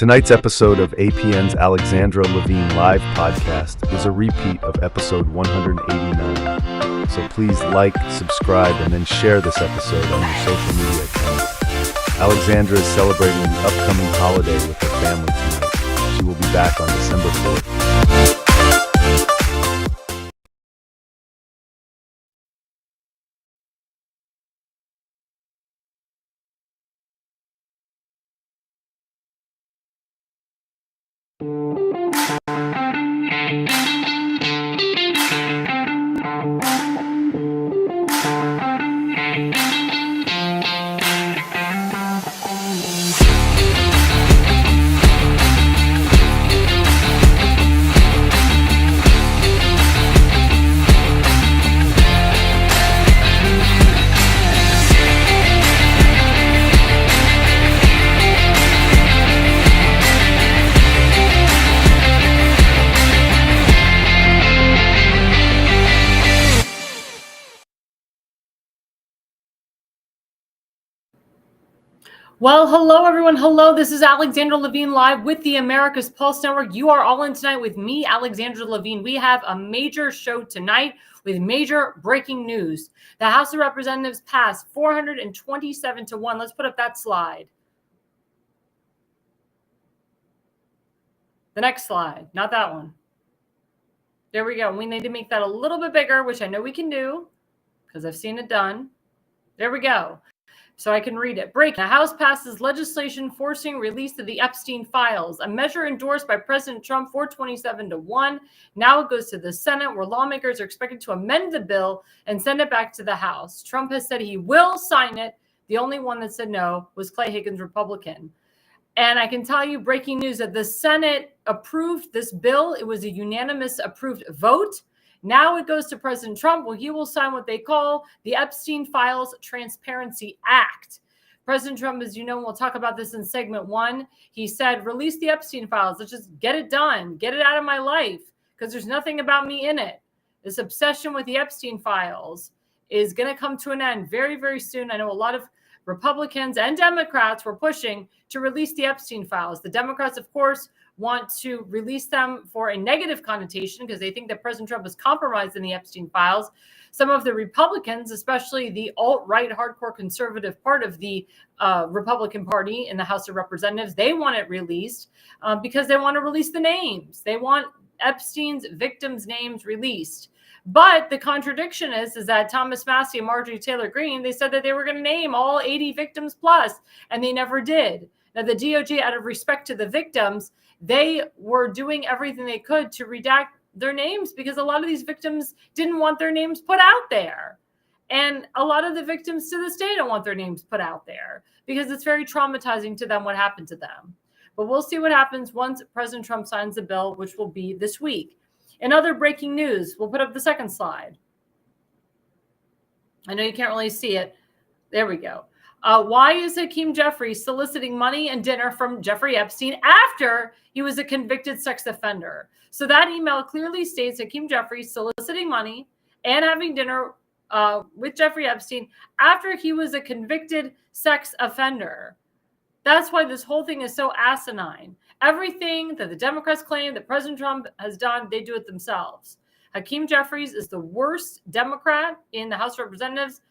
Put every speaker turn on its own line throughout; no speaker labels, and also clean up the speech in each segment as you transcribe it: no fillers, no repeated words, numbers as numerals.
Tonight's episode of APN's Alexandra Levine live podcast is a repeat of episode 189. So please like, subscribe, and then share this episode on your social media accounts. Alexandra is celebrating the upcoming holiday with her family tonight. She will be back on December 4th.
Well, hello, everyone. Hello, this is Alexandra Levine live with the America's Pulse Network. You are all in tonight with me, Alexandra Levine. We have a major show tonight with major breaking news. The House of Representatives passed 427 to 1. Let's put up that slide. The next slide, not that one. There we go. We need to make that a little bit bigger, which I know we can do because I've seen it done. There we go. So I can read it. Break. The House passes legislation forcing release of the Epstein files, a measure endorsed by President Trump 427 to 1. Now it goes to the Senate, where lawmakers are expected to amend the bill and send it back to the House. Trump has said he will sign it. The only one that said no was Clay Higgins, Republican. And I can tell you breaking news that the Senate approved this bill. It was a unanimous approved vote. Now it goes to President Trump. Well, he will sign what they call the Epstein Files Transparency Act. President Trump, as you know, we'll talk about this in segment 1. He said, release the Epstein files. Let's just get it done. Get it out of my life because there's nothing about me in it. This obsession with the Epstein files is going to come to an end very, very soon. I know a lot of Republicans and Democrats were pushing to release the Epstein files. The Democrats, of course, want to release them for a negative connotation because they think that President Trump was compromised in the Epstein files. Some of the Republicans, especially the alt-right hardcore conservative part of the Republican Party in the House of Representatives, they want it released because they want to release the names. They want Epstein's victims' names released. But the contradiction is that Thomas Massie and Marjorie Taylor Greene, they said that they were going to name all 80 victims plus, and they never did. Now, the DOJ, out of respect to the victims, they were doing everything they could to redact their names because a lot of these victims didn't want their names put out there. And a lot of the victims to this day don't want their names put out there because it's very traumatizing to them what happened to them. But we'll see what happens once President Trump signs the bill, which will be this week. In other breaking news, we'll put up the second slide. I know you can't really see it. There we go. Why is Hakeem Jeffrey soliciting money and dinner from Jeffrey Epstein after he was a convicted sex offender? So that email clearly states Hakeem Jeffrey soliciting money and having dinner with Jeffrey Epstein after he was a convicted sex offender. That's why this whole thing is so asinine. Everything that the Democrats claim that President Trump has done, they do it themselves. Hakeem Jeffries is the worst Democrat in the House of Representatives.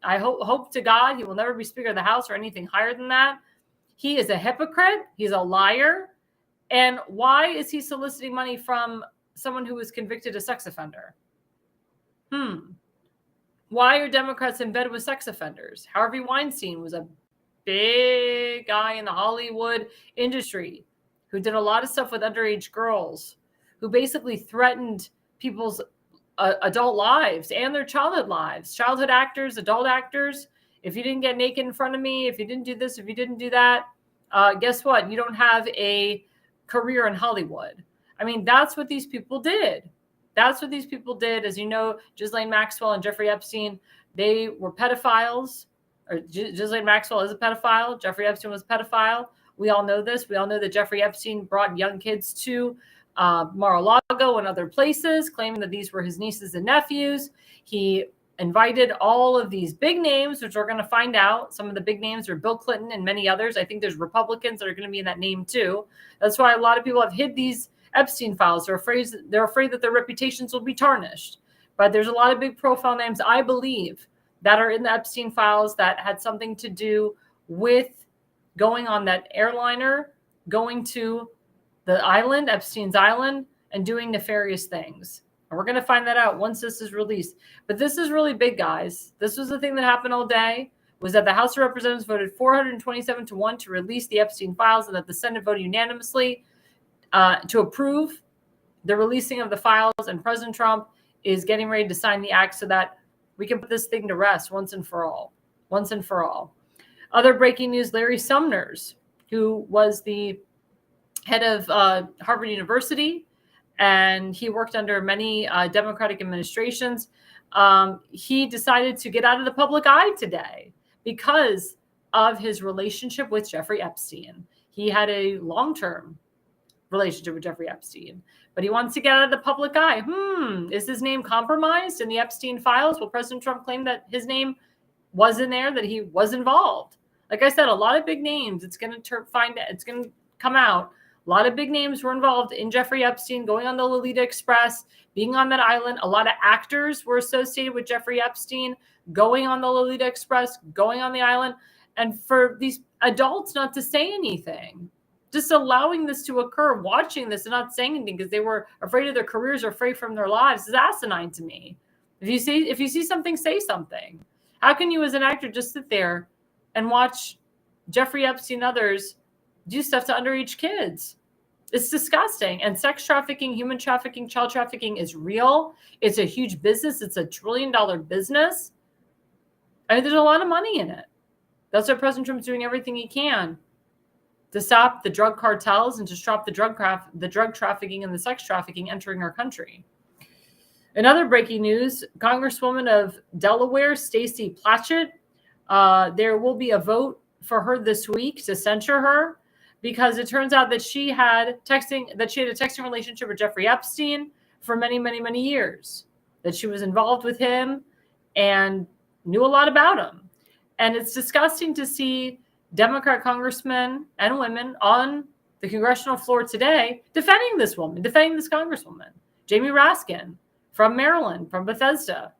I hope to God he will never be Speaker of the House or anything higher than that. He is a hypocrite. He's a liar. And why is he soliciting money from someone who was convicted a sex offender? Why are Democrats in bed with sex offenders? Harvey Weinstein was a big guy in the Hollywood industry who did a lot of stuff with underage girls, who basically threatened people's adult lives and their childhood lives. Childhood actors, adult actors. If you didn't get naked in front of me, if you didn't do this, if you didn't do that, guess what? You don't have a career in Hollywood. I mean, that's what these people did. That's what these people did. As you know, Ghislaine Maxwell and Jeffrey Epstein, they were pedophiles. Or Ghislaine Maxwell is a pedophile. Jeffrey Epstein was a pedophile. We all know this. We all know that Jeffrey Epstein brought young kids to Mar-a-Lago and other places, claiming that these were his nieces and nephews. He invited all of these big names, which we're going to find out. Some of the big names are Bill Clinton and many others. I think there's Republicans that are going to be in that name too. That's why a lot of people have hid these Epstein files. They're afraid that their reputations will be tarnished. But there's a lot of big profile names, I believe, that are in the Epstein files that had something to do with going on that airliner, going to the island, Epstein's island, and doing nefarious things. And we're going to find that out once this is released. But this is really big, guys. This was the thing that happened all day, was that the House of Representatives voted 427-1 to release the Epstein files, and that the Senate voted unanimously to approve the releasing of the files. And President Trump is getting ready to sign the act so that we can put this thing to rest once and for all. Once and for all. Other breaking news, Larry Summers, who was the head of Harvard University, and he worked under many Democratic administrations. He decided to get out of the public eye today because of his relationship with Jeffrey Epstein. He had a long-term relationship with Jeffrey Epstein, but he wants to get out of the public eye. Is his name compromised in the Epstein files? Will President Trump claim that his name was in there, that he was involved? Like I said, a lot of big names. It's going to come out. A lot of big names were involved in Jeffrey Epstein, going on the Lolita Express, being on that island. A lot of actors were associated with Jeffrey Epstein, going on the Lolita Express, going on the island. And for these adults not to say anything, just allowing this to occur, watching this and not saying anything because they were afraid of their careers or afraid from their lives, is asinine to me. If you see something, say something. How can you as an actor just sit there and watch Jeffrey Epstein and others do stuff to underage kids? It's disgusting. And sex trafficking, human trafficking, child trafficking is real. It's a huge business. It's $1 trillion business. I mean, there's a lot of money in it. That's why President Trump's doing everything he can to stop the drug cartels and to stop the drug trafficking and the sex trafficking entering our country. In other breaking news, Congresswoman of Delaware, Stacey Plaschett, there will be a vote for her this week to censure her, because it turns out that she had a texting relationship with Jeffrey Epstein for many, many, many years, that she was involved with him and knew a lot about him. And it's disgusting to see Democrat congressmen and women on the congressional floor today defending this woman, defending this congresswoman. Jamie Raskin from Maryland, from Bethesda,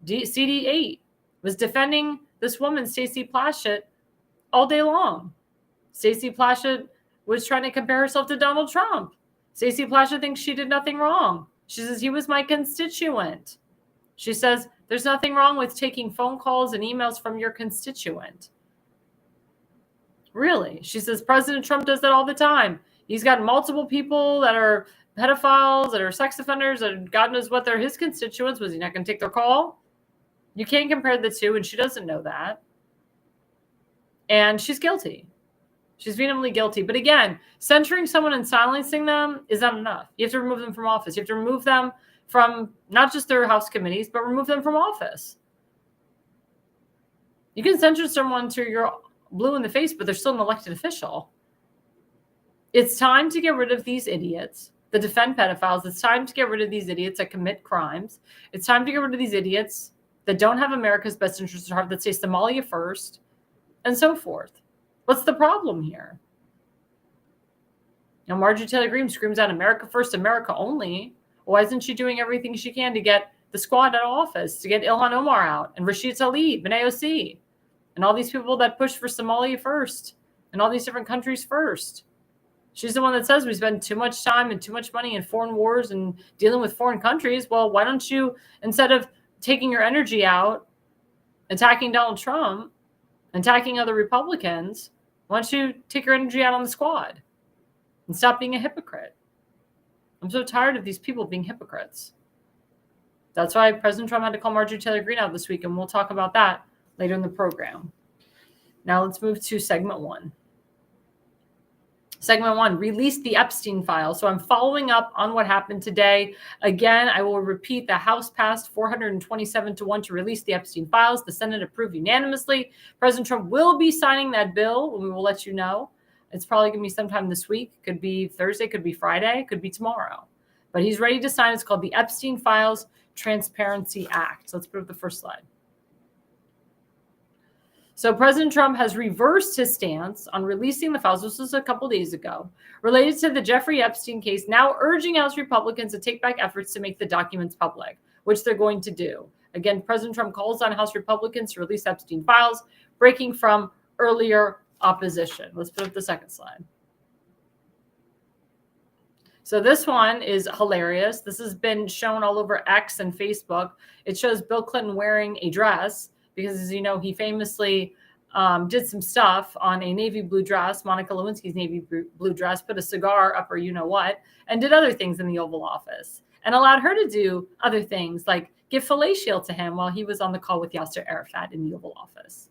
CD8, was defending this woman, Stacey Plaschett, all day long. Stacey Plaschett was trying to compare herself to Donald Trump. Stacey Plaschett thinks she did nothing wrong. She says, he was my constituent. She says, there's nothing wrong with taking phone calls and emails from your constituent. Really? She says, President Trump does that all the time. He's got multiple people that are pedophiles, that are sex offenders, and God knows what they're his constituents. Was he not going to take their call? You can't compare the two, and she doesn't know that. And she's guilty. She's vehemently guilty. But again, censoring someone and silencing them is not enough. You have to remove them from office. You have to remove them from not just their House committees, but remove them from office. You can censor someone till you're blue in the face, but they're still an elected official. It's time to get rid of these idiots that defend pedophiles. It's time to get rid of these idiots that commit crimes. It's time to get rid of these idiots that don't have America's best interests at heart, that say Somalia first, and so forth. What's the problem here? You know, Marjorie Taylor Greene screams out America first, America only. Why isn't she doing everything she can to get the squad out of office, to get Ilhan Omar out, and Rashid Tlaib, and AOC, and all these people that push for Somalia first, and all these different countries first? She's the one that says we spend too much time and too much money in foreign wars and dealing with foreign countries. Well, why don't you, instead of taking your energy out, attacking Donald Trump, attacking other Republicans, why don't you take your energy out on the squad and stop being a hypocrite? I'm so tired of these people being hypocrites. That's why President Trump had to call Marjorie Taylor Greene out this week, and we'll talk about that later in the program. Now let's move to segment one. Segment one, release the Epstein files. So I'm following up on what happened today. Again, I will repeat, the House passed 427-1 to release the Epstein files. The Senate approved unanimously. President Trump will be signing that bill, and we will let you know. It's probably going to be sometime this week. Could be Thursday, could be Friday, could be tomorrow. But he's ready to sign. It's called the Epstein files Transparency Act. Let's put up the first slide. So President Trump has reversed his stance on releasing the files, this was a couple days ago, related to the Jeffrey Epstein case, now urging House Republicans to take back efforts to make the documents public, which they're going to do. Again, President Trump calls on House Republicans to release Epstein files, breaking from earlier opposition. Let's put up the second slide. So this one is hilarious. This has been shown all over X and Facebook. It shows Bill Clinton wearing a dress because, as you know, he famously did some stuff on a navy blue dress, Monica Lewinsky's navy blue dress, put a cigar up her you-know-what, and did other things in the Oval Office and allowed her to do other things like give fellatio to him while he was on the call with Yasser Arafat in the Oval Office.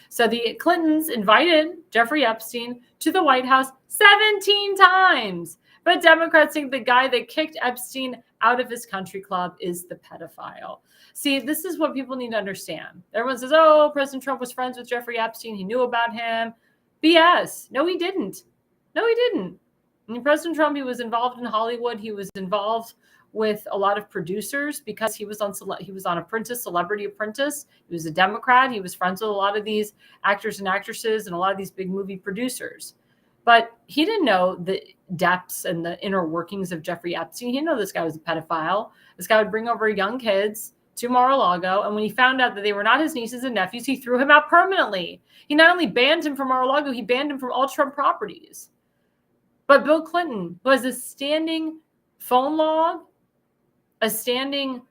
So the Clintons invited Jeffrey Epstein to the White House 17 times. But Democrats think the guy that kicked Epstein out of his country club is the pedophile. See, this is what people need to understand. Everyone says, oh, President Trump was friends with Jeffrey Epstein. He knew about him. BS. No, he didn't. No, he didn't. I mean, President Trump, he was involved in Hollywood. He was involved with a lot of producers because he was on Apprentice, Celebrity Apprentice. He was a Democrat. He was friends with a lot of these actors and actresses and a lot of these big movie producers. But he didn't know the depths and the inner workings of Jeffrey Epstein. He didn't know this guy was a pedophile. This guy would bring over young kids to Mar-a-Lago. And when he found out that they were not his nieces and nephews, he threw him out permanently. He not only banned him from Mar-a-Lago, he banned him from all Trump properties. But Bill Clinton, who has a standing phone log, a standing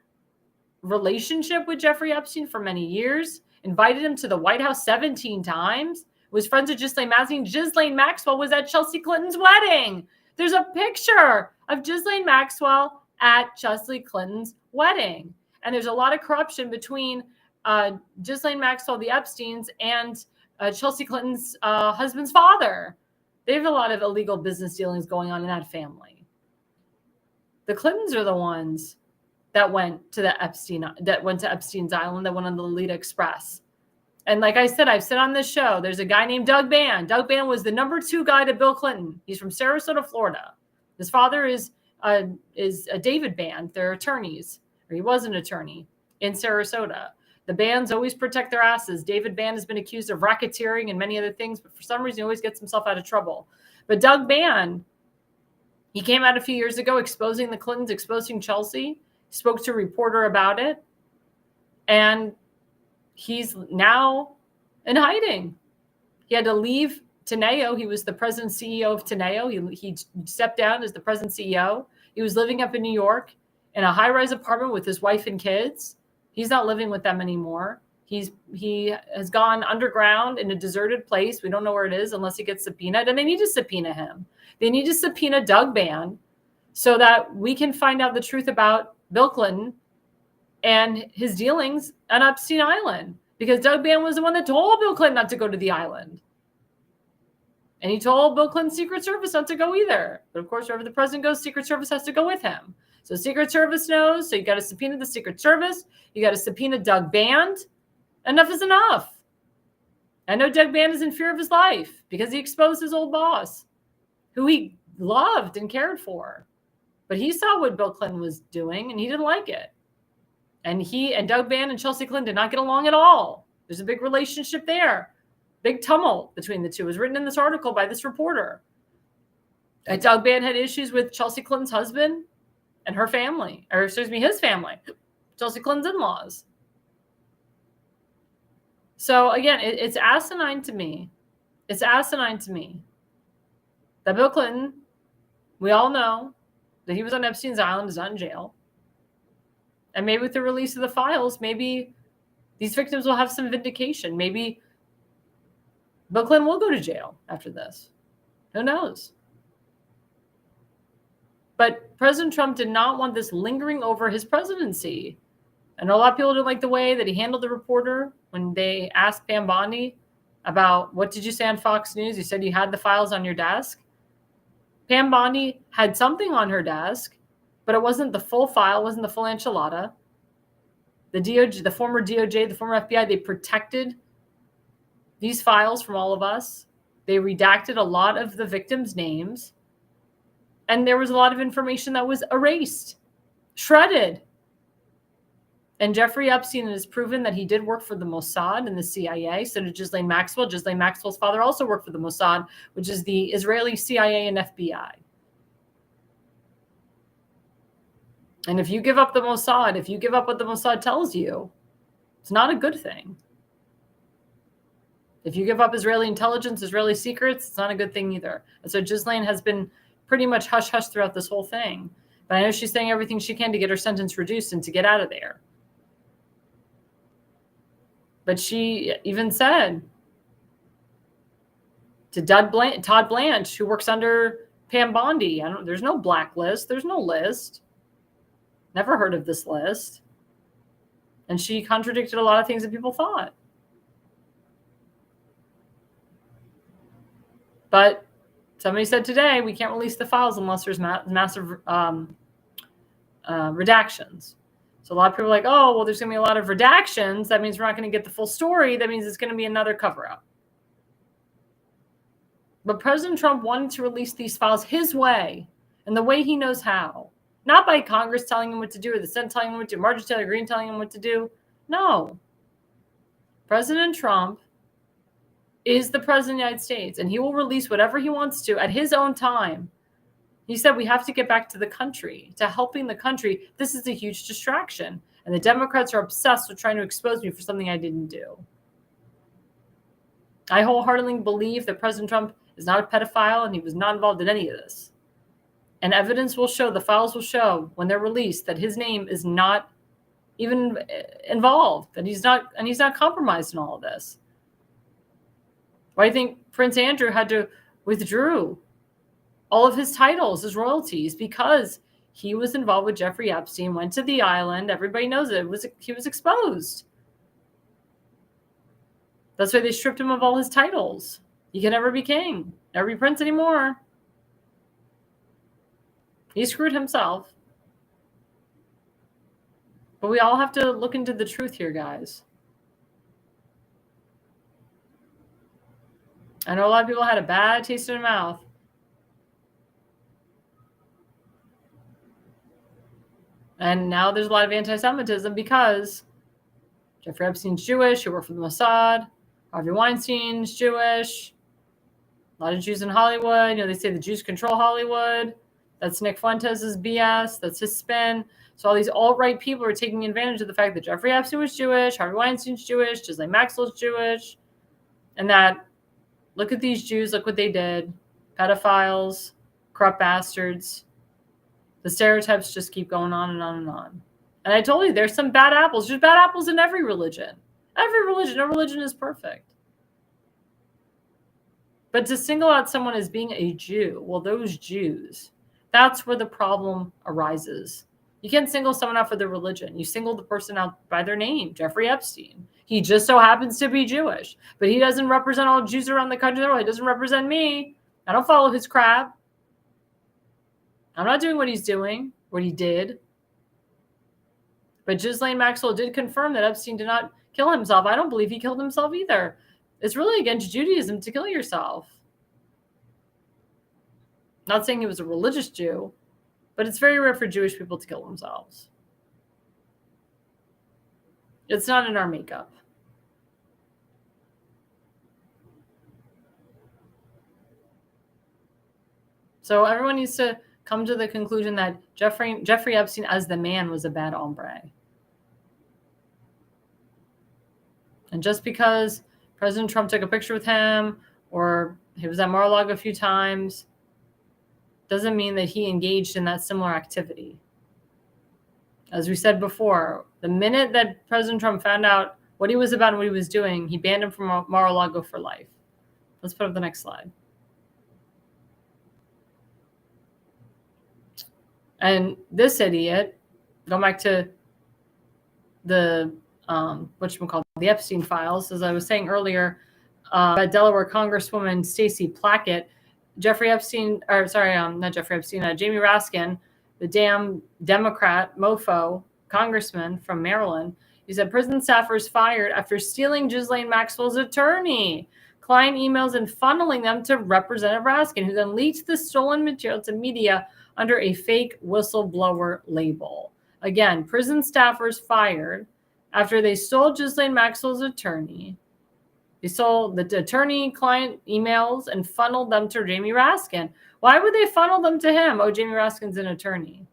relationship with Jeffrey Epstein for many years, invited him to the White House 17 times, was friends with Ghislaine Maxwell. Ghislaine Maxwell was at Chelsea Clinton's wedding. There's a picture of Ghislaine Maxwell at Chelsea Clinton's wedding. And there's a lot of corruption between Ghislaine Maxwell, the Epsteins, and Chelsea Clinton's husband's father. They have a lot of illegal business dealings going on in that family. The Clintons are the ones that went to Epstein's Island, that went on the Lolita Express. And like I said, I've said on this show, there's a guy named Doug Bann. Doug Bann was the number 2 guy to Bill Clinton. He's from Sarasota, Florida. His father is David Bann. They're attorneys, or he was an attorney in Sarasota. The Banns always protect their asses. David Bann has been accused of racketeering and many other things, but for some reason he always gets himself out of trouble. But Doug Bann, he came out a few years ago exposing the Clintons, exposing Chelsea, spoke to a reporter about it, and he's now in hiding. He had to leave Teneo. He was the president CEO of Teneo. He stepped down as the president CEO. He was living up in New York in a high-rise apartment with his wife and kids. He's not living with them anymore. He has gone underground in a deserted place. We don't know where it is unless he gets subpoenaed. And they need to subpoena him. They need to subpoena Doug Bann so that we can find out the truth about Bill Clinton and his dealings on Epstein Island, because Doug Bann was the one that told Bill Clinton not to go to the island. And he told Bill Clinton's Secret Service not to go either. But of course, wherever the president goes, Secret Service has to go with him. So Secret Service knows. So you got to subpoena the Secret Service. You got to subpoena Doug Bann. Enough is enough. I know Doug Bann is in fear of his life because he exposed his old boss, who he loved and cared for. But he saw what Bill Clinton was doing, and he didn't like it. And he and Doug Bann and Chelsea Clinton did not get along at all. There's a big relationship there. Big tumult between the two. It was written in this article by this reporter. And Doug Bann had issues with Chelsea Clinton's husband and her family, or excuse me, his family, Chelsea Clinton's in-laws. So again, it's asinine to me. It's asinine to me that Bill Clinton, we all know that he was on Epstein's Island, is not in jail. And maybe with the release of the files, maybe these victims will have some vindication. Maybe Bill Clinton will go to jail after this. Who knows? But President Trump did not want this lingering over his presidency. And a lot of people didn't like the way that he handled the reporter when they asked Pam Bondi about, what did you say on Fox News? You said you had the files on your desk. Pam Bondi had something on her desk, but it wasn't the full file, wasn't the full enchilada. The DOJ, the former DOJ, the former FBI, they protected these files from all of us. They redacted a lot of the victims' names. And there was a lot of information that was erased, shredded. And Jeffrey Epstein has proven that he did work for the Mossad and the CIA. So did Ghislaine Maxwell. Ghislaine Maxwell's father also worked for the Mossad, which is the Israeli CIA and FBI. And if you give up the Mossad, if you give up what the Mossad tells you, it's not a good thing. If you give up Israeli intelligence, Israeli secrets, it's not a good thing either. And so Ghislaine has been pretty much hush-hush throughout this whole thing. But I know she's saying everything she can to get her sentence reduced and to get out of there. But she even said to Todd Blanche, who works under Pam Bondi, there's no blacklist. There's no list. Never heard of this list. And she contradicted a lot of things that people thought. But somebody said today, we can't release the files unless there's massive redactions. So a lot of people are like, oh, well, there's going to be a lot of redactions. That means we're not going to get the full story. That means it's going to be another cover-up. But President Trump wanted to release these files his way and the way he knows how. Not by Congress telling him what to do or the Senate telling him what to do, Marjorie Taylor Greene telling him what to do. No. President Trump is the president of the United States, and he will release whatever he wants to at his own time. He said we have to get back to the country, to helping the country. This is a huge distraction. And the Democrats are obsessed with trying to expose me for something I didn't do. I wholeheartedly believe that President Trump is not a pedophile and he was not involved in any of this. And evidence will show, the files will show when they're released that his name is not even involved, that he's not compromised in all of this. Why do you think Prince Andrew had to withdrew all of his titles, his royalties, because he was involved with Jeffrey Epstein, went to the island. Everybody knows it. He was exposed. That's why they stripped him of all his titles. He can never be king, never be prince anymore. He screwed himself. But we all have to look into the truth here, guys. I know a lot of people had a bad taste in their mouth. And now there's a lot of anti-Semitism because Jeffrey Epstein's Jewish, he worked for the Mossad. Harvey Weinstein's Jewish. A lot of Jews in Hollywood. They say the Jews control Hollywood. That's Nick Fuentes' BS. That's his spin. So all these alt-right people are taking advantage of the fact that Jeffrey Epstein was Jewish, Harvey Weinstein's Jewish, Ghislaine Maxwell's Jewish, and that, look at these Jews, look what they did. Pedophiles, corrupt bastards. The stereotypes just keep going on and on and on. And I told you, there's some bad apples. There's bad apples in every religion. Every religion. No religion is perfect. But to single out someone as being a Jew, well, those Jews, that's where the problem arises. You can't single someone out for their religion. You single the person out by their name, Jeffrey Epstein. He just so happens to be Jewish, but he doesn't represent all Jews around the country. He doesn't represent me. I don't follow his crap. I'm not doing what he's doing, what he did. But Ghislaine Maxwell did confirm that Epstein did not kill himself. I don't believe he killed himself either. It's really against Judaism to kill yourself. Not saying he was a religious Jew, but it's very rare for Jewish people to kill themselves. It's not in our makeup. So everyone needs to come to the conclusion that Jeffrey Epstein as the man was a bad hombre. And just because President Trump took a picture with him or he was at Mar-a-Lago a few times doesn't mean that he engaged in that similar activity. As we said before, the minute that President Trump found out what he was about and what he was doing, he banned him from Mar-a-Lago for life. Let's put up the next slide. And this idiot, going back to the the Epstein files, as I was saying earlier, Delaware Congresswoman Stacey Plackett, Jamie Raskin, the damn Democrat mofo congressman from Maryland, he said prison staffers fired after stealing Ghislaine Maxwell's attorney, client emails and funneling them to Representative Raskin, who then leaked the stolen material to media under a fake whistleblower label. Again, prison staffers fired after they stole Ghislaine Maxwell's attorney. They stole the attorney-client emails and funneled them to Jamie Raskin. Why would they funnel them to him? Oh, Jamie Raskin's an attorney.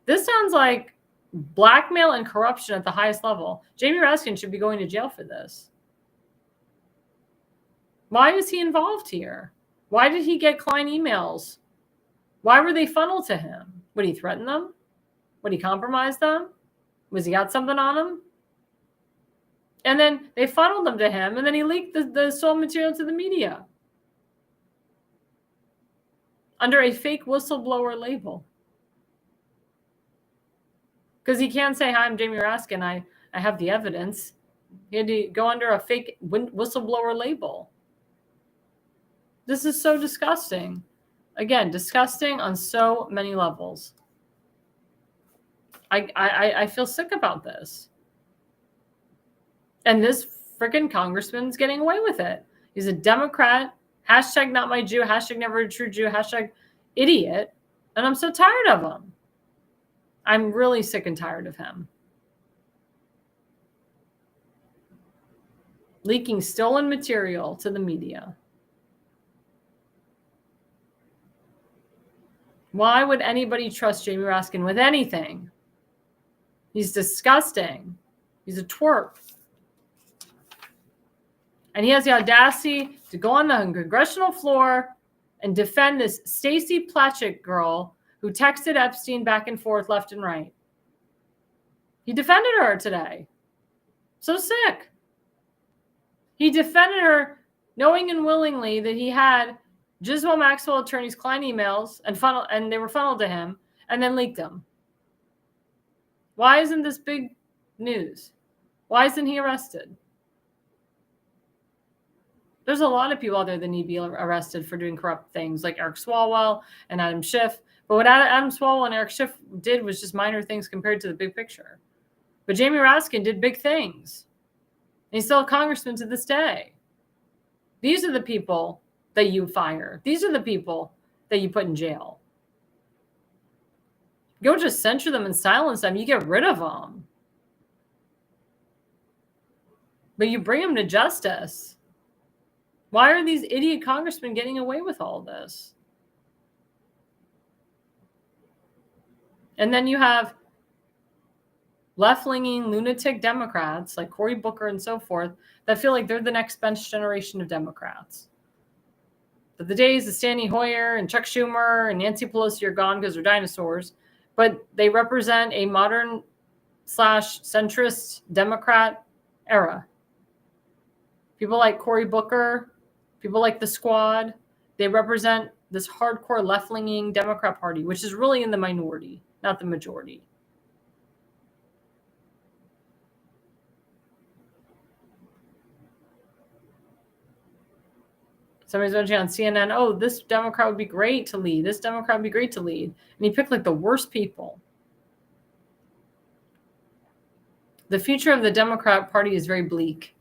This sounds like blackmail and corruption at the highest level. Jamie Raskin should be going to jail for this. Why is he involved here? Why did he get client emails? Why were they funneled to him? Would he threaten them? Would he compromise them? Was he got something on him? And then they funneled them to him, and then he leaked the stolen material to the media under a fake whistleblower label. Because he can't say, hi, I'm Jamie Raskin, I have the evidence. He had to go under a fake whistleblower label. This is so disgusting. Again, disgusting on so many levels. I feel sick about this. And this freaking congressman's getting away with it. He's a Democrat. Hashtag not my Jew. Hashtag never a true Jew. Hashtag idiot. And I'm so tired of him. I'm really sick and tired of him. Leaking stolen material to the media. Why would anybody trust Jamie Raskin with anything? He's disgusting. He's a twerp. And he has the audacity to go on the congressional floor and defend this Stacey Platchek girl who texted Epstein back and forth, left and right. He defended her today. So sick. He defended her knowing and willingly that he had Ghislaine Maxwell attorney's client emails and they were funneled to him and then leaked them. Why isn't this big news? Why isn't he arrested? There's a lot of people out there that need to be arrested for doing corrupt things, like Eric Swalwell and Adam Schiff. But what Adam Swalwell and Eric Schiff did was just minor things compared to the big picture. But Jamie Raskin did big things. And he's still a congressman to this day. These are the people that you fire. These are the people that you put in jail. You don't just censure them and silence them. You get rid of them. But you bring them to justice. Why are these idiot congressmen getting away with all this? And then you have left-leaning lunatic Democrats like Cory Booker and so forth that feel like they're the next bench generation of Democrats. But the days of Steny Hoyer and Chuck Schumer and Nancy Pelosi are gone because they're dinosaurs, but they represent a modern / centrist Democrat era. People like Cory Booker, people like the Squad, they represent this hardcore left-leaning Democrat Party, which is really in the minority, not the majority. Somebody's mentioning on CNN, oh, this Democrat would be great to lead. This Democrat would be great to lead. And he picked like the worst people. The future of the Democrat Party is very bleak.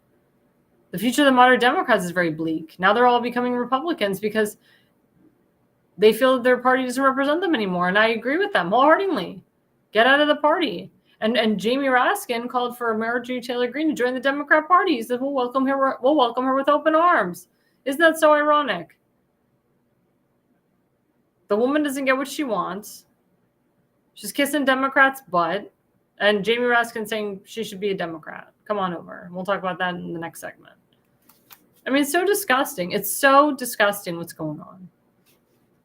The future of the modern Democrats is very bleak. Now they're all becoming Republicans because they feel that their party doesn't represent them anymore. And I agree with them wholeheartedly. Get out of the party. And Jamie Raskin called for Majorie Taylor Greene to join the Democrat Party. He said, we'll welcome her with open arms. Isn't that so ironic? The woman doesn't get what she wants. She's kissing Democrats' butt. And Jamie Raskin saying she should be a Democrat. Come on over. We'll talk about that in the next segment. I mean, it's so disgusting. It's so disgusting what's going on.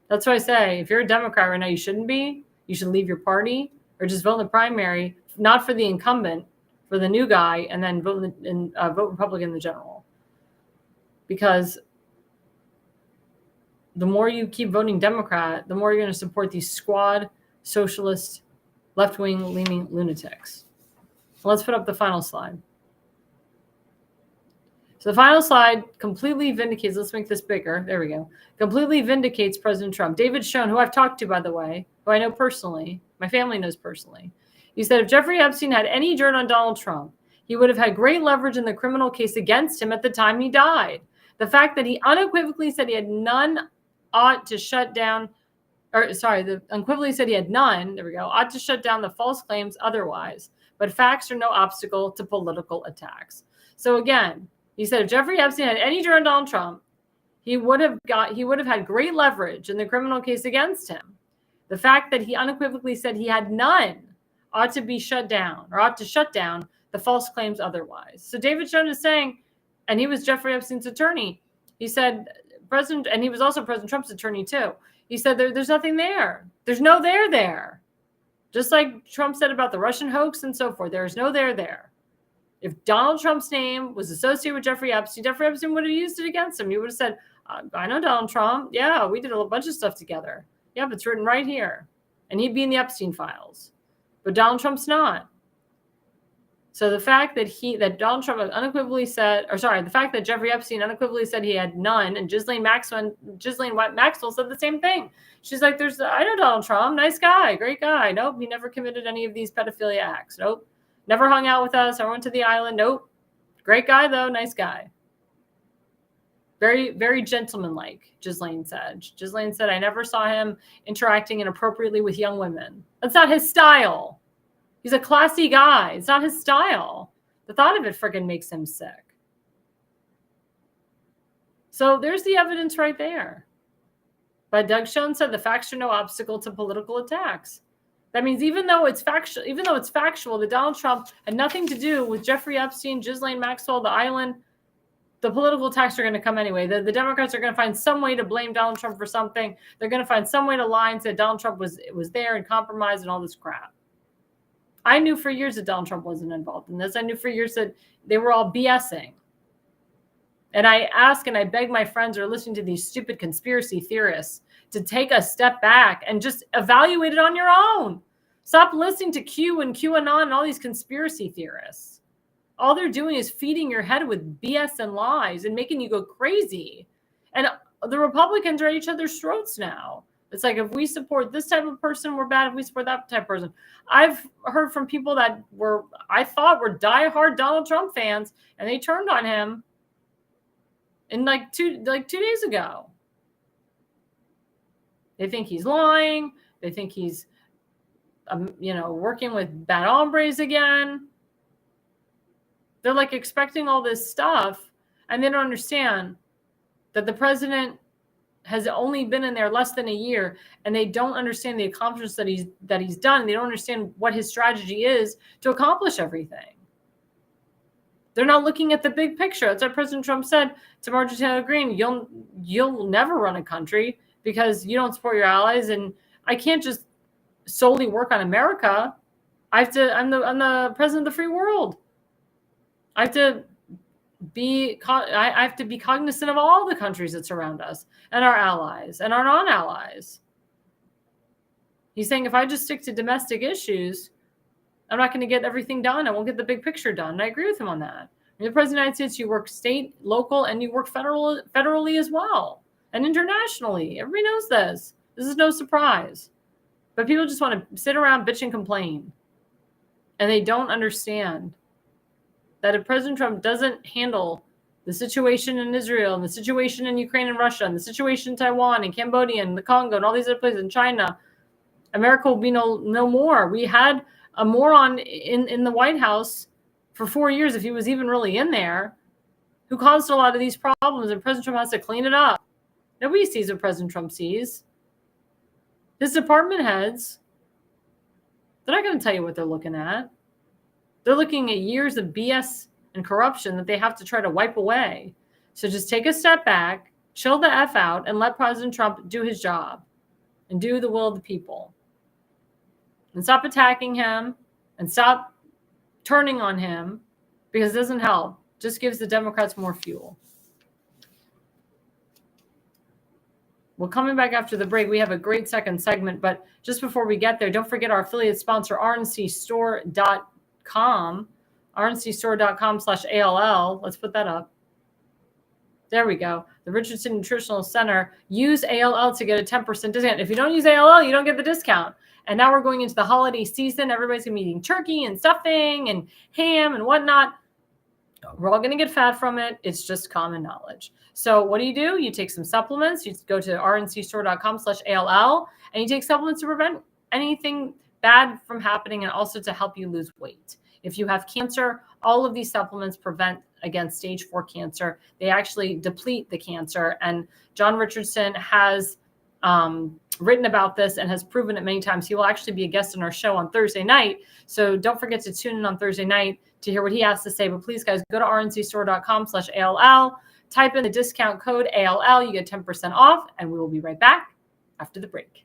That's why I say, if you're a Democrat right now, you shouldn't be. You should leave your party or just vote in the primary, not for the incumbent, for the new guy, and then vote Republican in the general. Because the more you keep voting Democrat, the more you're going to support these squad, socialist, left-wing leaning lunatics. Let's put up the final slide. So the final slide completely vindicates, let's make this bigger. There we go. Completely vindicates President Trump. David Schoen, who I've talked to, by the way, who I know personally, my family knows personally. He said if Jeffrey Epstein had any dirt on Donald Trump, he would have had great leverage in the criminal case against him at the time he died. The fact that he unequivocally said he had none ought to shut down unequivocally said he had none, there we go, ought to shut down the false claims otherwise, but facts are no obstacle to political attacks. So again, he said if Jeffrey Epstein had any dirt on Donald Trump, he would have had great leverage in the criminal case against him. The fact that he unequivocally said he had none ought to shut down the false claims otherwise. So David Schoen is saying, and he was Jeffrey Epstein's attorney, he said, and he was also President Trump's attorney too. He said there's nothing there. There's no there. Just like Trump said about the Russian hoax and so forth, there's no there. If Donald Trump's name was associated with Jeffrey Epstein would have used it against him. He would have said, I know Donald Trump. Yeah, we did a bunch of stuff together. Yep, it's written right here. And he'd be in the Epstein files. But Donald Trump's not. So the fact that Donald Trump unequivocally said, the fact that Jeffrey Epstein unequivocally said he had none, and Ghislaine Maxwell said the same thing. She's like, I know Donald Trump, nice guy, great guy. Nope, he never committed any of these pedophilia acts. Nope, never hung out with us. I went to the island. Nope, great guy though, nice guy. Very, very gentlemanlike, Ghislaine said. Ghislaine said, I never saw him interacting inappropriately with young women. That's not his style. He's a classy guy. It's not his style. The thought of it freaking makes him sick. So there's the evidence right there. But Doug Schoen said the facts are no obstacle to political attacks. That means even though it's factual that Donald Trump had nothing to do with Jeffrey Epstein, Ghislaine Maxwell, the island, the political attacks are going to come anyway. The Democrats are going to find some way to blame Donald Trump for something. They're going to find some way to lie and say Donald Trump was there and compromised and all this crap. I knew for years that Donald Trump wasn't involved in this. I knew for years that they were all BSing. And I ask and I beg my friends who are listening to these stupid conspiracy theorists to take a step back and just evaluate it on your own. Stop listening to Q and QAnon and all these conspiracy theorists. All they're doing is feeding your head with BS and lies and making you go crazy. And the Republicans are at each other's throats now. It's like, if we support this type of person, we're bad. If we support that type of person. I've heard from people that I thought were diehard Donald Trump fans, and they turned on him in like two days ago. They think he's lying. They think he's, working with bad hombres again. They're like expecting all this stuff, and they don't understand that the president has only been in there less than a year, and they don't understand the accomplishments that he's done. They don't understand what his strategy is to accomplish everything. They're not looking at the big picture. That's what President Trump said to Marjorie Greene. You'll never run a country because you don't support your allies, and I can't just solely work on America. I'm the president of the free world. I have to be cognizant of all the countries that surround us and our allies and our non-allies. He's saying if I just stick to domestic issues, I'm not going to get everything done. I won't get the big picture done. And I agree with him on that. You're the president of the United States, you work state, local, and you work federally as well, and internationally. Everybody knows this. This is no surprise. But people just want to sit around, bitch, and complain. And they don't understand that if President Trump doesn't handle the situation in Israel and the situation in Ukraine and Russia and the situation in Taiwan and Cambodia and the Congo and all these other places in China, America will be no more. We had a moron in the White House for 4 years, if he was even really in there, who caused a lot of these problems, and President Trump has to clean it up. Nobody sees what President Trump sees. His department heads, they're not going to tell you what they're looking at. They're looking at years of BS and corruption that they have to try to wipe away. So just take a step back, chill the F out, and let President Trump do his job and do the will of the people. And stop attacking him and stop turning on him, because it doesn't help. It just gives the Democrats more fuel. Well, coming back after the break, we have a great second segment. But just before we get there, don't forget our affiliate sponsor, rncstore.com, rncstore.com/ALL. Let's put that up. There we go. The Richardson Nutritional Center. Use ALL to get a 10% discount. If you don't use ALL, you don't get the discount. And now we're going into the holiday season. Everybody's going to be eating turkey and stuffing and ham and whatnot. We're all going to get fat from it. It's just common knowledge. So what do? You take some supplements. You go to rncstore.com/ALL and you take supplements to prevent anything bad from happening and also to help you lose weight. If you have cancer, all of these supplements prevent against stage 4 cancer. They actually deplete the cancer. And John Richardson has written about this and has proven it many times. He will actually be a guest on our show on Thursday night. So don't forget to tune in on Thursday night to hear what he has to say. But please, guys, go to rncstore.com/ALL, type in the discount code ALL, you get 10% off, and we will be right back after the break.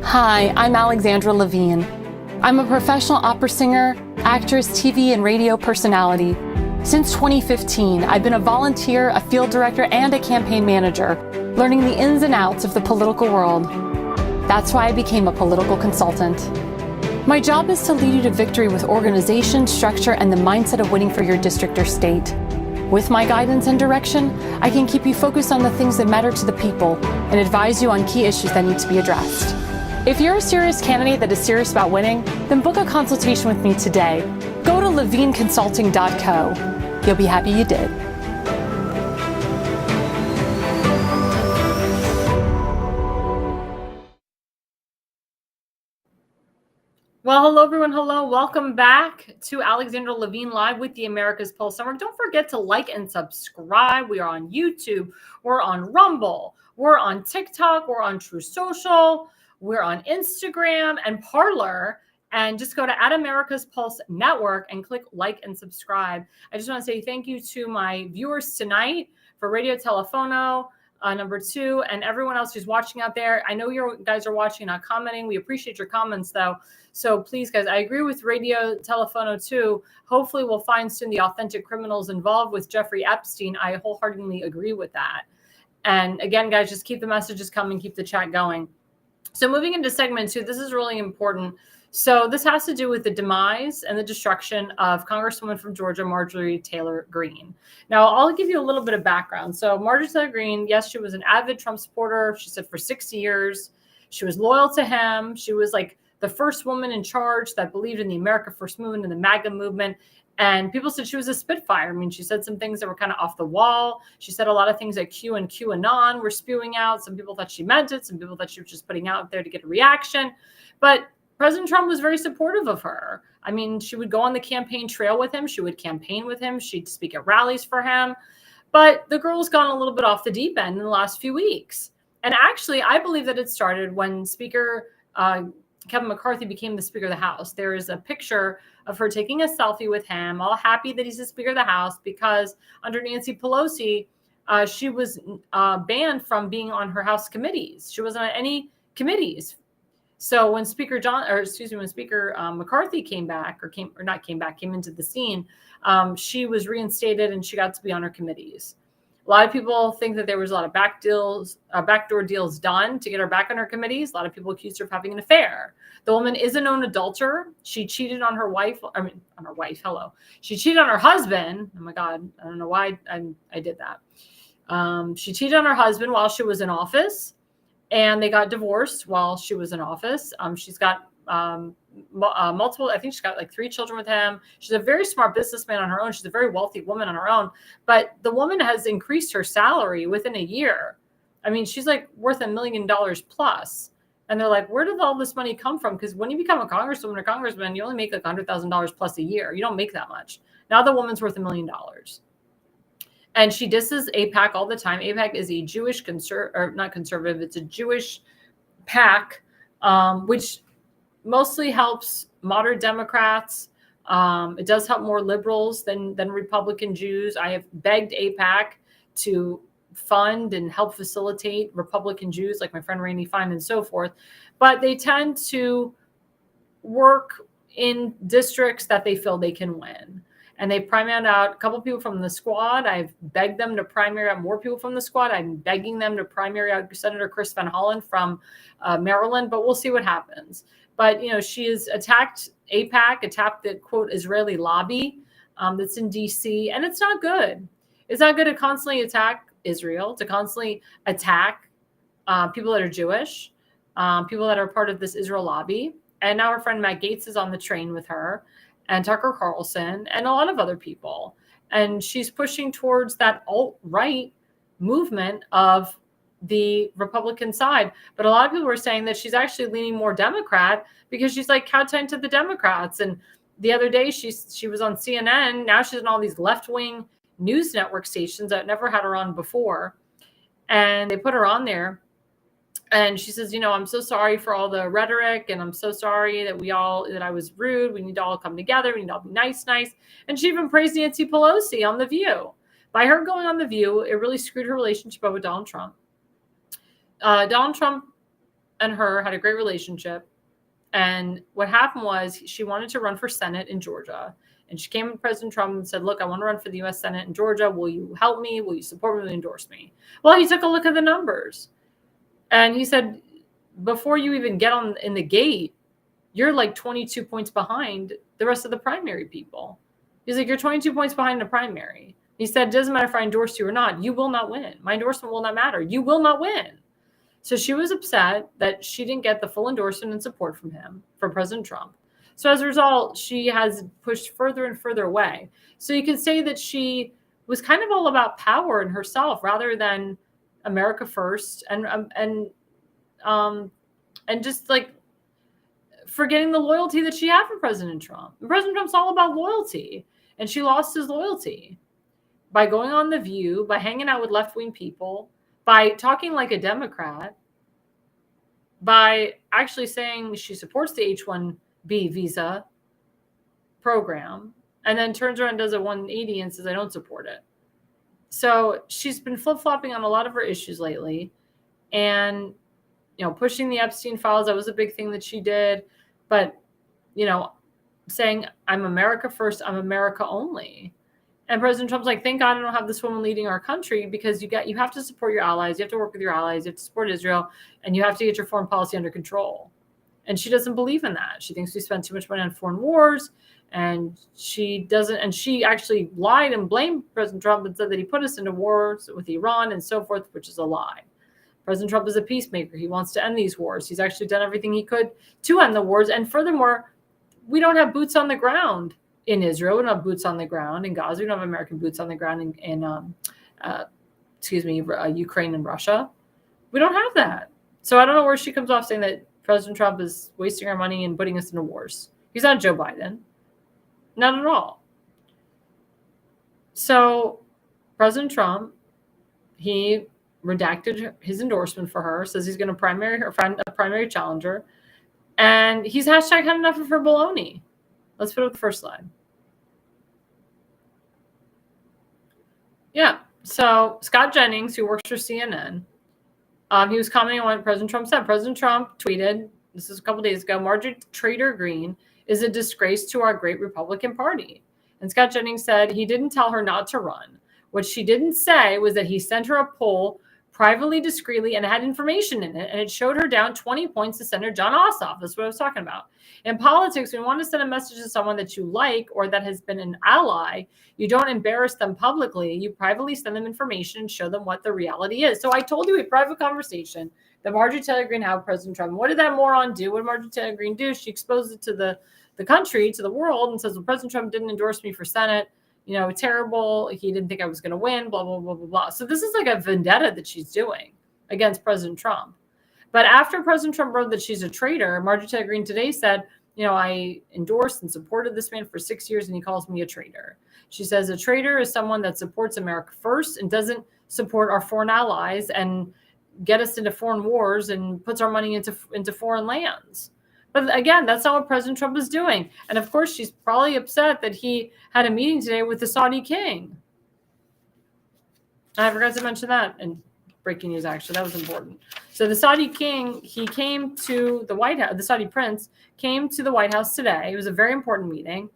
Hi, I'm Alexandra Levine. I'm a professional opera singer, actress, TV, and radio personality. Since 2015, I've been a volunteer, a field director, and a campaign manager, learning the ins and outs of the political world. That's why I became a political consultant. My job is to lead you to victory with organization, structure, and the mindset of winning for your district or state. With my guidance and direction, I can keep you focused on the things that matter to the people and advise you on key issues that need to be addressed. If you're a serious candidate that is serious about winning, then book a consultation with me today. Go to levineconsulting.co. You'll be happy you did. Well, hello, everyone. Hello. Welcome back to Alexandra Levine Live with the America's Pulse Network. Don't forget to like and subscribe. We are on YouTube. We're on Rumble. We're on TikTok. We're on True Social. We're on Instagram and Parler. And just go to @America's Pulse Network and click like and subscribe. I just want to say thank you to my viewers tonight for Radio Telefono, number 2, and everyone else who's watching out there. I know you guys are watching, not commenting. We appreciate your comments, though. So please, guys, I agree with Radio Telefono, too. Hopefully we'll find soon the authentic criminals involved with Jeffrey Epstein. I wholeheartedly agree with that. And again, guys, just keep the messages coming, keep the chat going. So moving into segment 2, this is really important. So this has to do with the demise and the destruction of Congresswoman from Georgia, Marjorie Taylor Greene. Now, I'll give you a little bit of background. So Marjorie Taylor Greene, yes, she was an avid Trump supporter. She said for 60 years, she was loyal to him. She was like the first woman in charge that believed in the America First movement and the MAGA movement. And people said she was a spitfire. I mean, she said some things that were kind of off the wall. She said a lot of things that Q and QAnon were spewing out. Some people thought she meant it. Some people thought she was just putting out there to get a reaction. But President Trump was very supportive of her. I mean, she would go on the campaign trail with him. She would campaign with him. She'd speak at rallies for him. But the girl's gone a little bit off the deep end in the last few weeks. And actually, I believe that it started when Speaker Kevin McCarthy became the Speaker of the House. There is a picture of her taking a selfie with him, all happy that he's the Speaker of the House, because under Nancy Pelosi, she was banned from being on her House committees. She wasn't on any committees. So when Speaker McCarthy came into the scene, she was reinstated and she got to be on her committees. A lot of people think that there was a lot of backdoor deals done to get her back on her committees. A lot of people accused her of having an affair. The woman is a known adulterer. She cheated on her wife. She cheated on her husband. Oh my God. I don't know why I did that. She cheated on her husband while she was in office, and they got divorced while she was in office. She's got multiple, I think she's got like 3 children with him. She's a very smart businessman on her own. She's a very wealthy woman on her own, but the woman has increased her salary within a year. I mean, she's like worth $1 million plus. And they're like, where did all this money come from? Because when you become a congresswoman or congressman, you only make like $100,000 plus a year. You don't make that much. Now the woman's worth $1 million. And she disses AIPAC all the time. AIPAC is a Jewish not conservative. It's a Jewish PAC, which mostly helps moderate Democrats. It does help more liberals than Republican Jews. I have begged AIPAC to fund and help facilitate Republican Jews like my friend Randy Fine and so forth. But they tend to work in districts that they feel they can win. And they primared out a couple people from the squad. I've begged them to primary out more people from the squad. I'm begging them to primary out Senator Chris Van Hollen from Maryland, but we'll see what happens. But, you know, she has attacked AIPAC, attacked the, quote, Israeli lobby that's in D.C., and it's not good. It's not good to constantly attack Israel, to constantly attack people that are Jewish. people that are part of this Israel lobby. And now her friend Matt Gaetz is on the train with her, and Tucker Carlson, and a lot of other people. And she's pushing towards that alt-right movement of the Republican side. But a lot of people were saying that she's actually leaning more Democrat because she's like kowtowing to the Democrats. And the other day she was on CNN. Now she's on all these left-wing news network stations that never had her on before. And they put her on there. And she says, I'm so sorry for all the rhetoric, and I'm so sorry that I was rude. We need to all come together. We need to all be nice. And she even praised Nancy Pelosi on The View. By her going on The View, it really screwed her relationship with Donald Trump. Donald Trump and her had a great relationship. And what happened was she wanted to run for Senate in Georgia. And she came to President Trump and said, look, I want to run for the U.S. Senate in Georgia. Will you help me? Will you support me? Will you endorse me? Well, he took a look at the numbers. And he said, before you even get in the gate, you're like 22 points behind the rest of the primary people. He's like, you're 22 points behind the primary. He said, it doesn't matter if I endorse you or not. You will not win. My endorsement will not matter. You will not win. So she was upset that she didn't get the full endorsement and support from President Trump. So as a result, she has pushed further and further away. So you can say that she was kind of all about power and herself rather than America first, and just like forgetting the loyalty that she had for President Trump. And President Trump's all about loyalty, and she lost his loyalty by going on The View, by hanging out with left-wing people, by talking like a Democrat, by actually saying she supports the H-1B visa program, and then turns around and does a 180 and says, I don't support it. So she's been flip-flopping on a lot of her issues lately, and, pushing the Epstein files. That was a big thing that she did. But, saying I'm America first, I'm America only. And President Trump's like, thank God I don't have this woman leading our country, because you have to support your allies. You have to work with your allies. You have to support Israel, and you have to get your foreign policy under control. And she doesn't believe in that. She thinks we spend too much money on foreign wars. And she doesn't, and she actually lied and blamed President Trump and said that he put us into wars with Iran and so forth, which is a lie. President Trump is a peacemaker. He wants to end these wars. He's actually done everything he could to end the wars. And furthermore, we don't have boots on the ground in Israel. We don't have boots on the ground in Gaza. We don't have American boots on the ground in Ukraine and Russia. We don't have that. So I don't know where she comes off saying that President Trump is wasting our money and putting us into wars. He's not Joe Biden. Not at all. So President Trump, he redacted his endorsement for her, says he's going to primary her, find a primary challenger. And he's hashtag had enough of her baloney. Let's put up the first slide. Yeah. So Scott Jennings, who works for CNN, he was commenting on what President Trump said. President Trump tweeted, this is a couple days ago, Marjorie Trader Greene is a disgrace to our great Republican Party. And Scott Jennings said he didn't tell her not to run. What she didn't say was that he sent her a poll privately, discreetly, and it had information in it. And it showed her down 20 points to Senator John Ossoff. That's what I was talking about. In politics, when you want to send a message to someone that you like or that has been an ally, you don't embarrass them publicly. You privately send them information and show them what the reality is. So I told you a private conversation that Marjorie Taylor Greene had with President Trump. What did that moron do? What did Marjorie Taylor Greene do? She exposed it to the country, to the world, and says, well, President Trump didn't endorse me for Senate. Terrible. He didn't think I was going to win, blah, blah, blah, blah, blah. So this is like a vendetta that she's doing against President Trump. But after President Trump wrote that she's a traitor, Marjorie Taylor Greene today said, I endorsed and supported this man for 6 years, and he calls me a traitor. She says a traitor is someone that supports America first and doesn't support our foreign allies and get us into foreign wars and puts our money into foreign lands. But again, that's not what President Trump is doing. And of course, she's probably upset that he had a meeting today with the Saudi king. I forgot to mention that in breaking news, actually. That was important. So the Saudi king, he came to the White House, the Saudi prince came to the White House today. It was a very important meeting.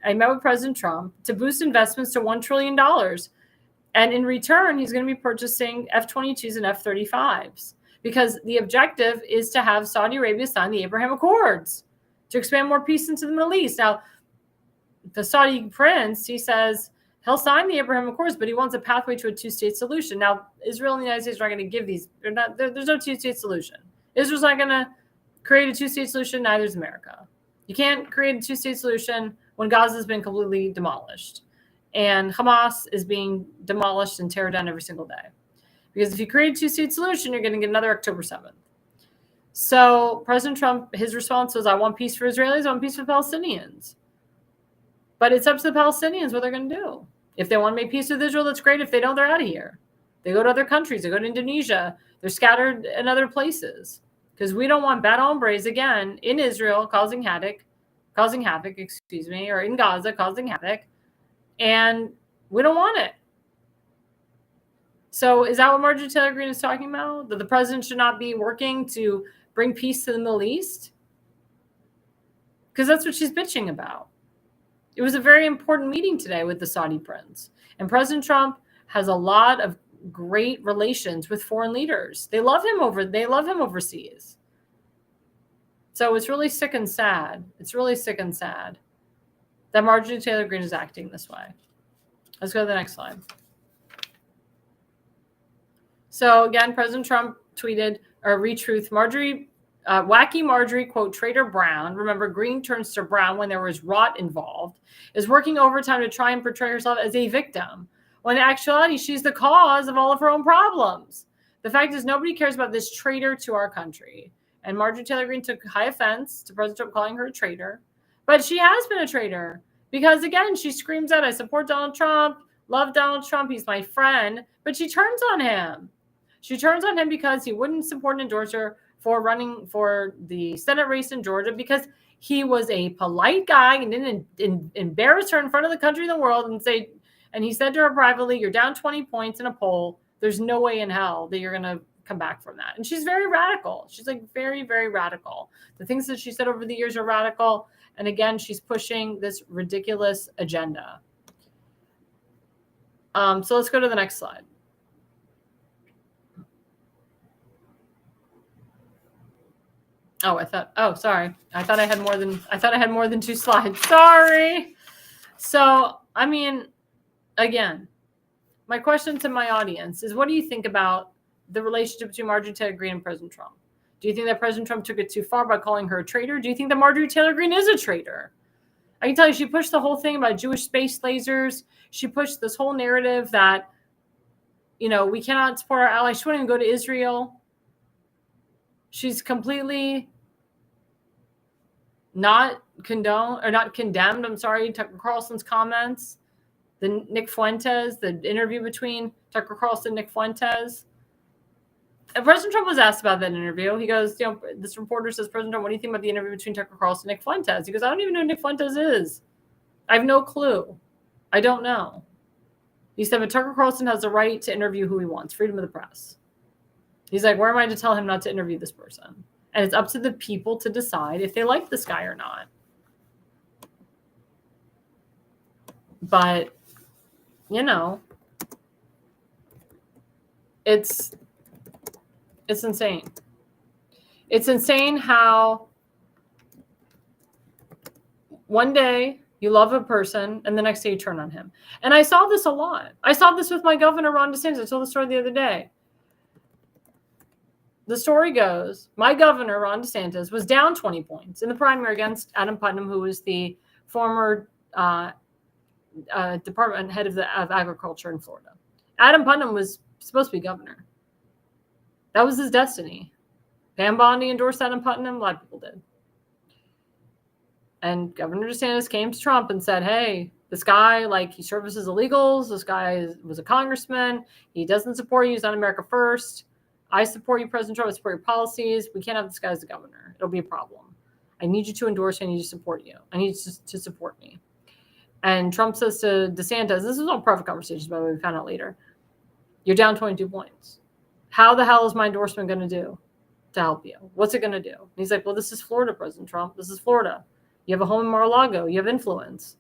I met with President Trump to boost investments to $1 trillion. And in return, he's going to be purchasing F-22s and F-35s. Because the objective is to have Saudi Arabia sign the Abraham Accords to expand more peace into the Middle East. Now, the Saudi prince, he says he'll sign the Abraham Accords, but he wants a pathway to a two-state solution. Now, Israel and the United States are not going to give these. There's no two-state solution. Israel's not going to create a two-state solution. Neither is America. You can't create a two-state solution when Gaza has been completely demolished and Hamas is being demolished and tear down every single day. Because if you create a two-state solution, you're going to get another October 7th. So President Trump, his response was, I want peace for Israelis, I want peace for Palestinians. But it's up to the Palestinians what they're going to do. If they want to make peace with Israel, that's great. If they don't, they're out of here. They go to other countries. They go to Indonesia. They're scattered in other places. Because we don't want bad hombres, again, in Israel causing havoc, or in Gaza causing havoc. And we don't want it. So is that what Marjorie Taylor Greene is talking about? That the president should not be working to bring peace to the Middle East? Because that's what she's bitching about. It was a very important meeting today with the Saudi prince. And President Trump has a lot of great relations with foreign leaders. They love him overseas. So it's really sick and sad. It's really sick and sad that Marjorie Taylor Greene is acting this way. Let's go to the next slide. So again, President Trump tweeted or retruth wacky Marjorie, quote, Trader Brown. Remember, Greene turns to Brown when there was rot involved, is working overtime to try and portray herself as a victim, when in actuality, she's the cause of all of her own problems. The fact is, nobody cares about this traitor to our country. And Marjorie Taylor Greene took high offense to President Trump calling her a traitor. But she has been a traitor because, again, she screams out, I support Donald Trump, love Donald Trump, he's my friend. But she turns on him. She turns on him because he wouldn't support and endorse her for running for the Senate race in Georgia because he was a polite guy and didn't embarrass her in front of the country and the world and he said to her privately, you're down 20 points in a poll. There's no way in hell that you're going to come back from that. And she's very radical. She's like very, very radical. The things that she said over the years are radical. And again, she's pushing this ridiculous agenda. So let's go to the next slide. Sorry. I thought I had more than 2 slides. Sorry. So, I mean, again, my question to my audience is, what do you think about the relationship between Marjorie Taylor Greene and President Trump? Do you think that President Trump took it too far by calling her a traitor? Do you think that Marjorie Taylor Greene is a traitor? I can tell you, she pushed the whole thing about Jewish space lasers. She pushed this whole narrative that, we cannot support our allies. She wouldn't even go to Israel. She's completely not condemned. Tucker Carlson's comments, the Nick Fuentes, the interview between Tucker Carlson and Nick Fuentes. And President Trump was asked about that interview. He goes, this reporter says, President Trump, what do you think about the interview between Tucker Carlson and Nick Fuentes? He goes, I don't even know who Nick Fuentes is. I have no clue. I don't know. He said, but Tucker Carlson has the right to interview who he wants, freedom of the press. He's like, where am I to tell him not to interview this person? And it's up to the people to decide if they like this guy or not. But, it's insane. It's insane how one day you love a person and the next day you turn on him. And I saw this a lot. I saw this with my governor, Ron DeSantis. I told the story the other day. The story goes, my governor, Ron DeSantis, was down 20 points in the primary against Adam Putnam, who was the former department head of agriculture in Florida. Adam Putnam was supposed to be governor. That was his destiny. Pam Bondi endorsed Adam Putnam. A lot of people did. And Governor DeSantis came to Trump and said, hey, this guy, he services illegals. This guy was a congressman. He doesn't support you. He's not America first. I support you, President Trump. I support your policies. We can't have this guy as the governor. It'll be a problem. I need you to endorse me. I need you to support you. I need you to support me. And Trump says to DeSantis, this is all private conversations, by the way, we found out later. You're down 22 points. How the hell is my endorsement going to do to help you? What's it going to do? And he's like, well, this is Florida, President Trump. This is Florida. You have a home in Mar-a-Lago. You have influence.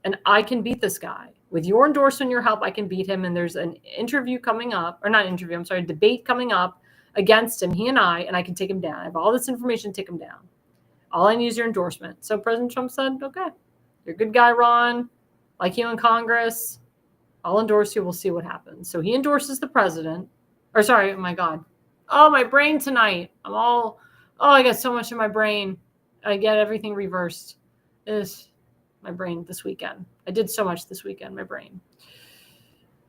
And I can beat this guy. With your endorsement, your help, I can beat him. And there's an interview coming up, or not interview, I'm sorry, debate coming up against him, he and I can take him down. I have all this information to take him down. All I need is your endorsement. So President Trump said, okay, you're a good guy, Ron. Like you in Congress. I'll endorse you. We'll see what happens. So he endorses the president. Or sorry, oh my God. Oh, my brain tonight. I got so much in my brain. I get everything reversed. Is my brain this weekend. I did so much this weekend, my brain.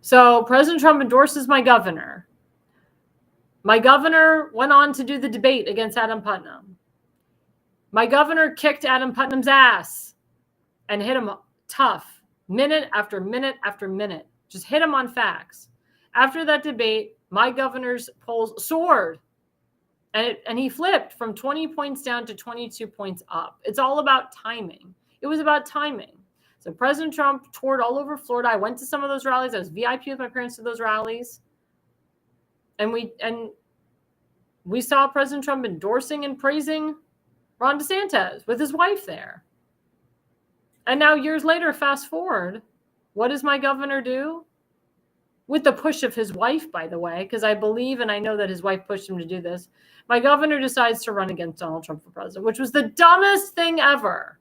So President Trump endorses my governor. My governor went on to do the debate against Adam Putnam. My governor kicked Adam Putnam's ass and hit him tough, minute after minute after minute. Just hit him on facts. After that debate, my governor's polls soared. And he flipped from 20 points down to 22 points up. It's all about timing. It was about timing. So President Trump toured all over Florida. I went to some of those rallies. I was VIP with my parents to those rallies. And we saw President Trump endorsing and praising Ron DeSantis with his wife there. And now years later, fast forward, what does my governor do? With the push of his wife, by the way, because I believe and I know that his wife pushed him to do this, my governor decides to run against Donald Trump for president, which was the dumbest thing ever.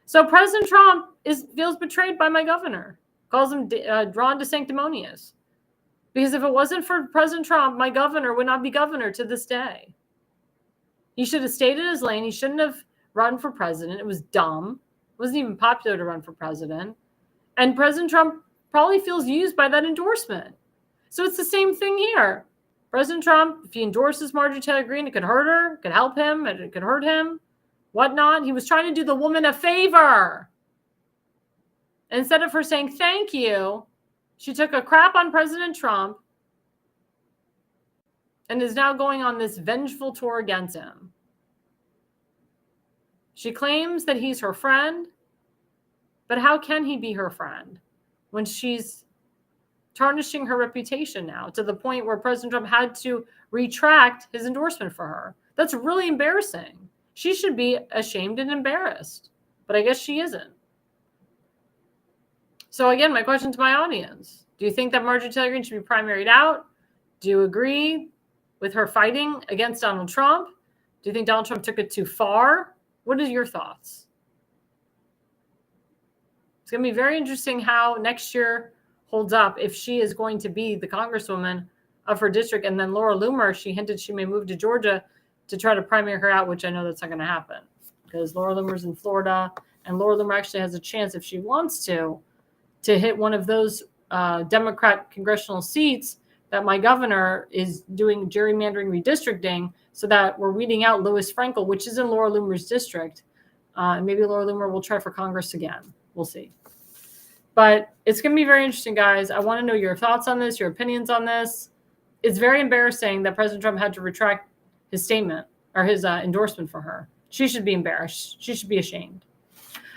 So President Trump feels betrayed by my governor, calls him Ron DeSanctimonious. Because if it wasn't for President Trump, my governor would not be governor to this day. He should have stayed in his lane. He shouldn't have run for president. It was dumb. It wasn't even popular to run for president. And President Trump probably feels used by that endorsement. So it's the same thing here. President Trump, if he endorses Marjorie Taylor Greene, it could hurt her, it could help him, it could hurt him, whatnot. He was trying to do the woman a favor. Instead of her saying thank you, she took a crap on President Trump and is now going on this vengeful tour against him. She claims that he's her friend, but how can he be her friend when she's tarnishing her reputation now to the point where President Trump had to retract his endorsement for her? That's really embarrassing. She should be ashamed and embarrassed, but I guess she isn't. So again, my question to my audience, do you think that Marjorie Taylor Greene should be primaried out? Do you agree with her fighting against Donald Trump? Do you think Donald Trump took it too far? What are your thoughts? It's going to be very interesting how next year holds up if she is going to be the congresswoman of her district. And then Laura Loomer, she hinted she may move to Georgia to try to primary her out, which I know that's not going to happen because Laura Loomer's in Florida. And Laura Loomer actually has a chance, if she wants to hit one of those Democrat congressional seats that my governor is doing gerrymandering redistricting so that we're weeding out Louis Frankel, which is in Laura Loomer's district. And maybe Laura Loomer will try for Congress again. We'll see. But it's going to be very interesting, guys. I want to know your thoughts on this, your opinions on this. It's very embarrassing that President Trump had to retract his statement or his endorsement for her. She should be embarrassed. She should be ashamed.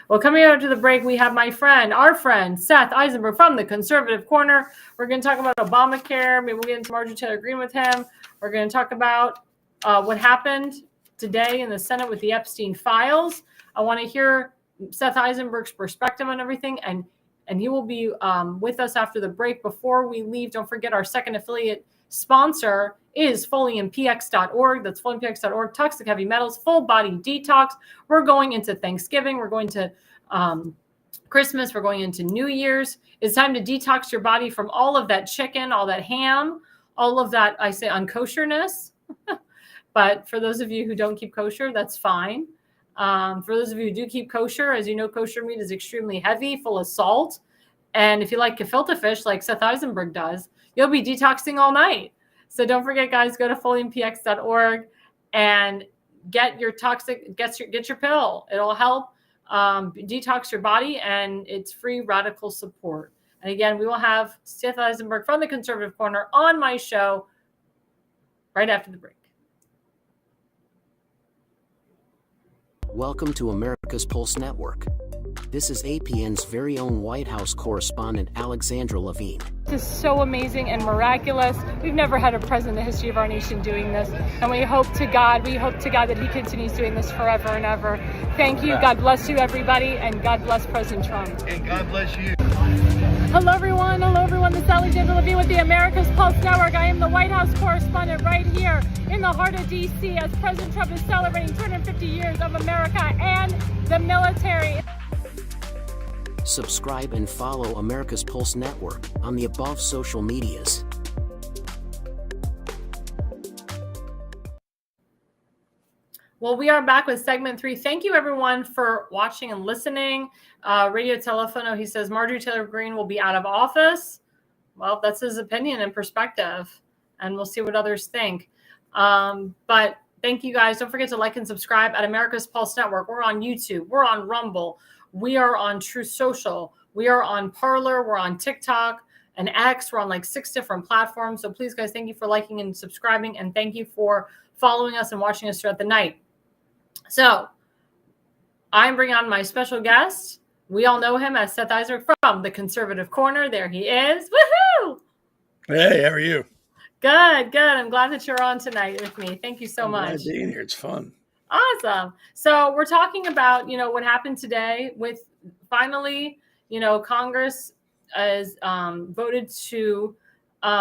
Well, coming out to the break, we have our friend, Seth Eisenberg from the Conservative Corner. We're going to talk about Obamacare. Maybe we'll get into Marjorie Taylor Greene with him. We're going to talk about what happened today in the Senate with the Epstein files. I want to hear Seth Eisenberg's perspective on everything, and he will be with us after the break. Before we leave, don't forget our second affiliate sponsor is FoliumPX.org. That's FoliumPX.org. Toxic heavy metals, full body detox. We're going into Thanksgiving. We're going to Christmas. We're going into New Year's. It's time to detox your body from all of that chicken, all that ham, all of that, I say, unkosherness. But for those of you who don't keep kosher, that's fine. For those of you who do keep kosher, as you know, kosher meat is extremely heavy, full of salt. And if you like gefilte fish, like Seth Eisenberg does, you'll be detoxing all night. So don't forget, guys, go to FoliumPX.org and get your pill. It'll help detox your body, and it's free radical support. And again, we will have Seth Eisenberg from the Conservative Corner on my show right after the break.
Welcome to America's Pulse Network. This is APN's very own White House correspondent, Alexandra Levine.
This is so amazing and miraculous. We've never had a president in the history of our nation doing this. And we hope to God that he continues doing this forever and ever. Thank you. God bless you, everybody. And God bless President Trump.
And God bless you.
Hello, everyone. This is Alexandra Levine with the America's Pulse Network. I am the White House correspondent right here in the heart of D.C. as President Trump is celebrating 250 years of America and the military.
Subscribe and follow America's Pulse Network on the above social medias.
Well, we are back with segment 3. Thank you, everyone, for watching and listening. Radio Telefono, he says Marjorie Taylor Greene will be out of office. Well, that's his opinion and perspective, and we'll see what others think. But thank you, guys. Don't forget to like and subscribe at America's Pulse Network. We're on YouTube. We're on Rumble. We are on True Social. We are on Parler. We're on TikTok and X. We're on like 6 different platforms. So please, guys, thank you for liking and subscribing, and thank you for following us and watching us throughout the night. So I'm bringing on my special guest. We all know him as Seth Eisenberg from the Conservative Corner. There he is. Woohoo!
Hey, how are you?
Good, good. I'm glad that you're on tonight with me. Thank you so much.
Glad being here. It's fun.
Awesome. So we're talking about, what happened today with finally, Congress has voted to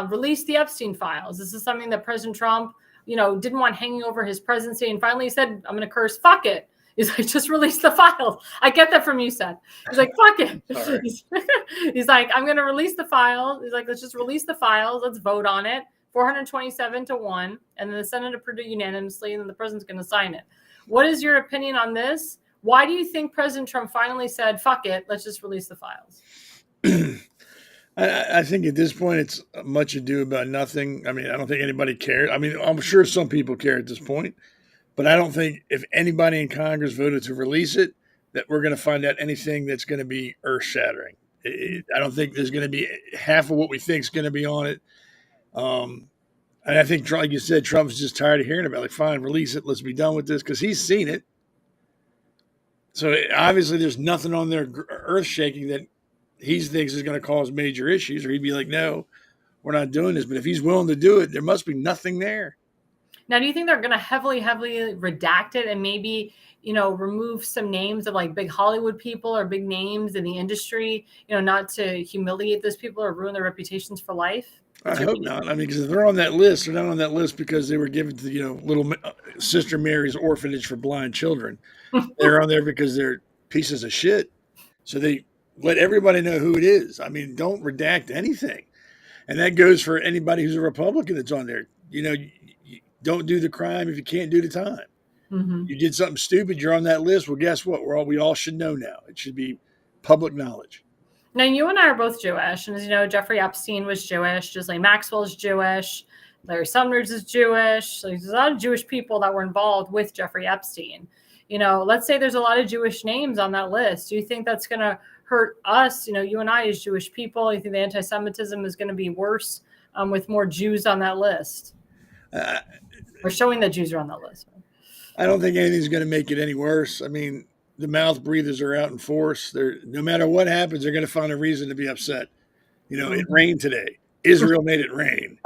release the Epstein files. This is something that President Trump, didn't want hanging over his presidency. And finally he said, I'm going to curse, fuck it. He's like, just release the files. I get that from you, Seth. He's like, fuck it. Right. He's like, I'm going to release the files. He's like, let's just release the files. Let's vote on it. 427-1. And then the Senate approved it unanimously. And then the president's going to sign it. What is your opinion on this? Why do you think President Trump finally said, fuck it, let's just release the files?
I think at this point, it's much ado about nothing. I mean, I don't think anybody cares. I mean, I'm sure some people care at this point, but I don't think if anybody in Congress voted to release it, that we're going to find out anything that's going to be earth-shattering. I don't think there's going to be half of what we think is going to be on it. And I think, like you said, Trump's just tired of hearing about it. Like, fine, release it. Let's be done with this, because he's seen it. So obviously there's nothing on there earth-shaking that he thinks is going to cause major issues, or he'd be like, no, we're not doing this. But if he's willing to do it, there must be nothing there.
Now, do you think they're going to heavily redact it and maybe, remove some names of like big Hollywood people or big names in the industry, not to humiliate those people or ruin their reputations for life?
I hope not. I mean, because if they're on that list, they're not on that list because they were given to, little Sister Mary's orphanage for blind children. They're on there because they're pieces of shit. So they let everybody know who it is. I mean, don't redact anything. And that goes for anybody who's a Republican that's on there. You don't do the crime if you can't do the time. Mm-hmm. You did something stupid, you're on that list. Well, guess what? We all should know now. It should be public knowledge.
Now, you and I are both Jewish. And as you know, Jeffrey Epstein was Jewish. Ghislaine Maxwell is Jewish. Larry Summers is Jewish. So there's a lot of Jewish people that were involved with Jeffrey Epstein. Let's say there's a lot of Jewish names on that list. Do you think that's going to hurt us, you and I as Jewish people? You think the anti-Semitism is going to be worse with more Jews on that list? Or showing that Jews are on that list?
I don't think anything's going to make it any worse. I mean, the mouth breathers are out in force. No matter what happens, they're going to find a reason to be upset. It rained today. Israel made it rain.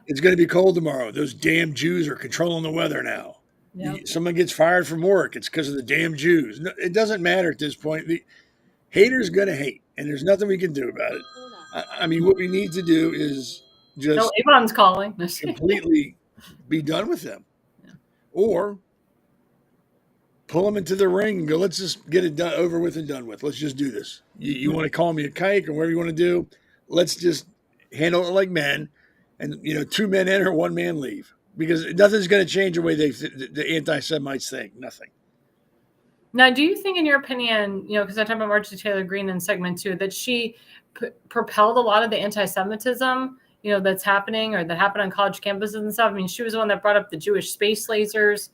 It's going to be cold tomorrow. Those damn Jews are controlling the weather now. Yep. Someone gets fired from work. It's because of the damn Jews. No, it doesn't matter at this point. The hater's going to hate, and there's nothing we can do about it. I mean, what we need to do is just
Avon's calling.
completely be done with them. Yeah. Or pull them into the ring and go, let's just get it done, over with and done with. Let's just do this. You want to call me a kike or whatever you want to do. Let's just handle it like men. And, 2 men enter, 1 man leave. Because nothing's going to change the way the anti-Semites think. Nothing.
Now, do you think, in your opinion, because I talked about Marjorie Taylor Greene in segment 2, that she propelled a lot of the anti-Semitism, that's happening or that happened on college campuses and stuff? I mean, she was the one that brought up the Jewish space lasers.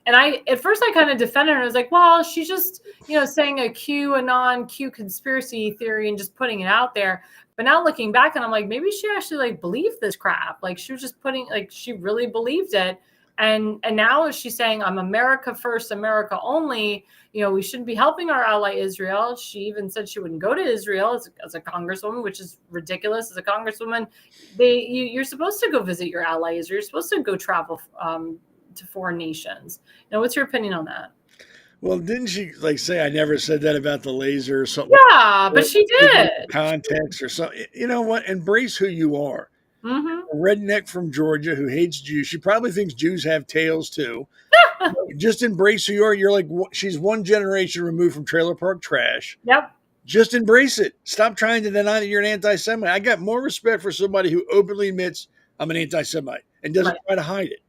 And at first I kind of defended her. I was like, well, she's just, saying a Q conspiracy theory and just putting it out there. But now looking back, and I'm like, maybe she actually believed this crap. Like, she was just she really believed it. And now she's saying, I'm America first, America only. We shouldn't be helping our ally Israel. She even said she wouldn't go to Israel as a congresswoman, which is ridiculous. As a congresswoman, you're supposed to go visit your ally Israel. You're supposed to go travel to foreign nations. What's your opinion on that?
Well, didn't she say I never said that about the laser or something?
Yeah, but she did.
Context or something. You know what? Embrace who you are. Mm-hmm. A redneck from Georgia who hates Jews. She probably thinks Jews have tails too. Just embrace who you are. You're like, she's one generation removed from trailer park trash.
Yep.
Just embrace it. Stop trying to deny that you're an anti-Semite. I got more respect for somebody who openly admits I'm an anti-Semite and doesn't try to hide it.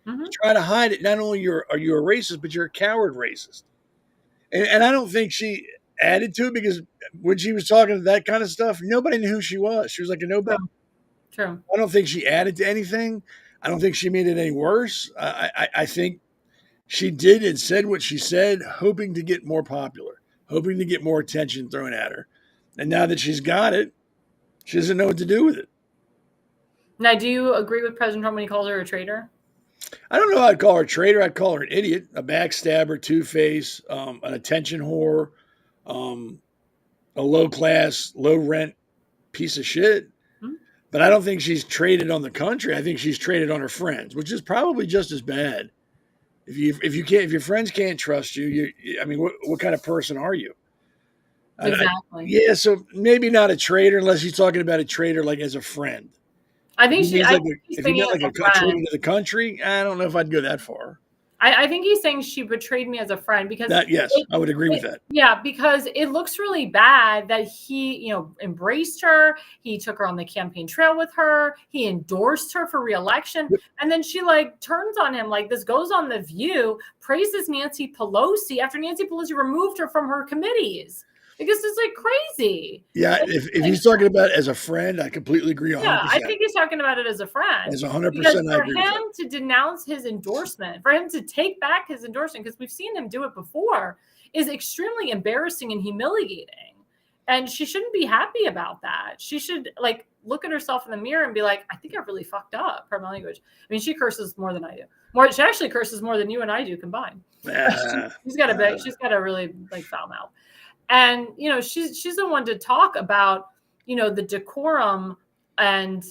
Mhm.
You try to hide it. Not only are you a racist, but you're a coward racist. And I don't think she added to it, because when she was talking that kind of stuff, nobody knew who she was. She was like a nobody.
True.
I don't think she added to anything. I don't think she made it any worse. I think she did and said what she said, hoping to get more popular, hoping to get more attention thrown at her. And now that she's got it, she doesn't know what to do with it.
Now, do you agree with President Trump when he calls her a traitor?
I don't know how I'd call her a traitor. I'd call her an idiot, a backstabber, two-face, an attention whore, a low-class, low-rent piece of shit.
Hmm?
But I don't think she's traded on the country. I think she's traded on her friends, which is probably just as bad. If your friends can't trust you, I mean, what kind of person are you?
Exactly.
Yeah, so maybe not a traitor, unless he's talking about a traitor like as a friend.
I think
If he
she's
meant
saying
like
as a
a traitor
friend.
to the country, I don't know if I'd go that far.
I think he's saying she betrayed me as a friend because
Yes, I would agree with that.
Yeah, because it looks really bad that he, embraced her. He took her on the campaign trail with her. He endorsed her for reelection.
Yep.
And then she turns on him. This goes on The View, praises Nancy Pelosi after Nancy Pelosi removed her from her committees. Because it's crazy.
Yeah, if he's talking about it as a friend, I completely agree 100%.
Yeah, I think he's talking about it as a friend.
As 100%,
Because
I
for
agree with
him
that.
to denounce his endorsement, for him to take back his endorsement, because we've seen him do it before, is extremely embarrassing and humiliating. And she shouldn't be happy about that. She should look at herself in the mirror and be like, I think I really fucked up. Pardon my language. I mean, she curses more than I do. She actually curses more than you and I do combined. She's got a really foul mouth. And she's the one to talk about the decorum and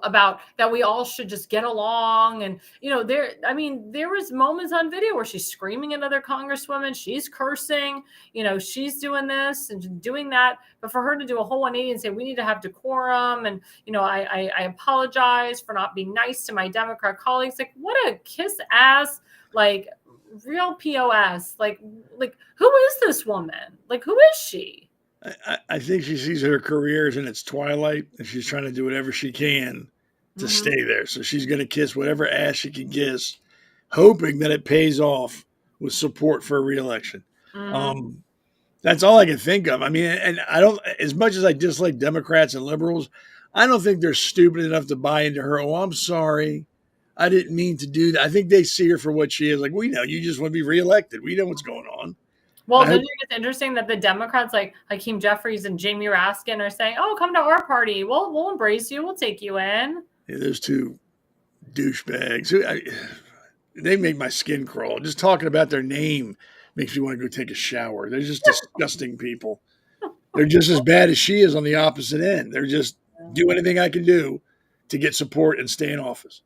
about that we all should just get along. And there was moments on video where she's screaming at other congresswomen, she's cursing, she's doing this and doing that. But for her to do a whole 180 and say we need to have decorum, and I apologize for not being nice to my Democrat colleagues, what a kiss ass real POS. Who is this woman? Who is she?
I think she sees her career as in its twilight, and she's trying to do whatever she can to stay there. So she's going to kiss whatever ass she can kiss, hoping that it pays off with support for a reelection. That's all I can think of. I mean, and I don't, as much as I dislike Democrats and liberals, I don't think they're stupid enough to buy into her. Oh, I'm sorry, I didn't mean to do that. I think they see her for what she is. We know you just want to be reelected. We know what's going on.
Well, then it's interesting that the Democrats like Hakeem Jeffries and Jamie Raskin are saying, oh, come to our party. We'll embrace you. We'll take you in.
Yeah, those two douchebags. They make my skin crawl. Just talking about their name makes me want to go take a shower. They're just disgusting people. They're just as bad as she is on the opposite end. They're just do anything I can do to get support and stay in office.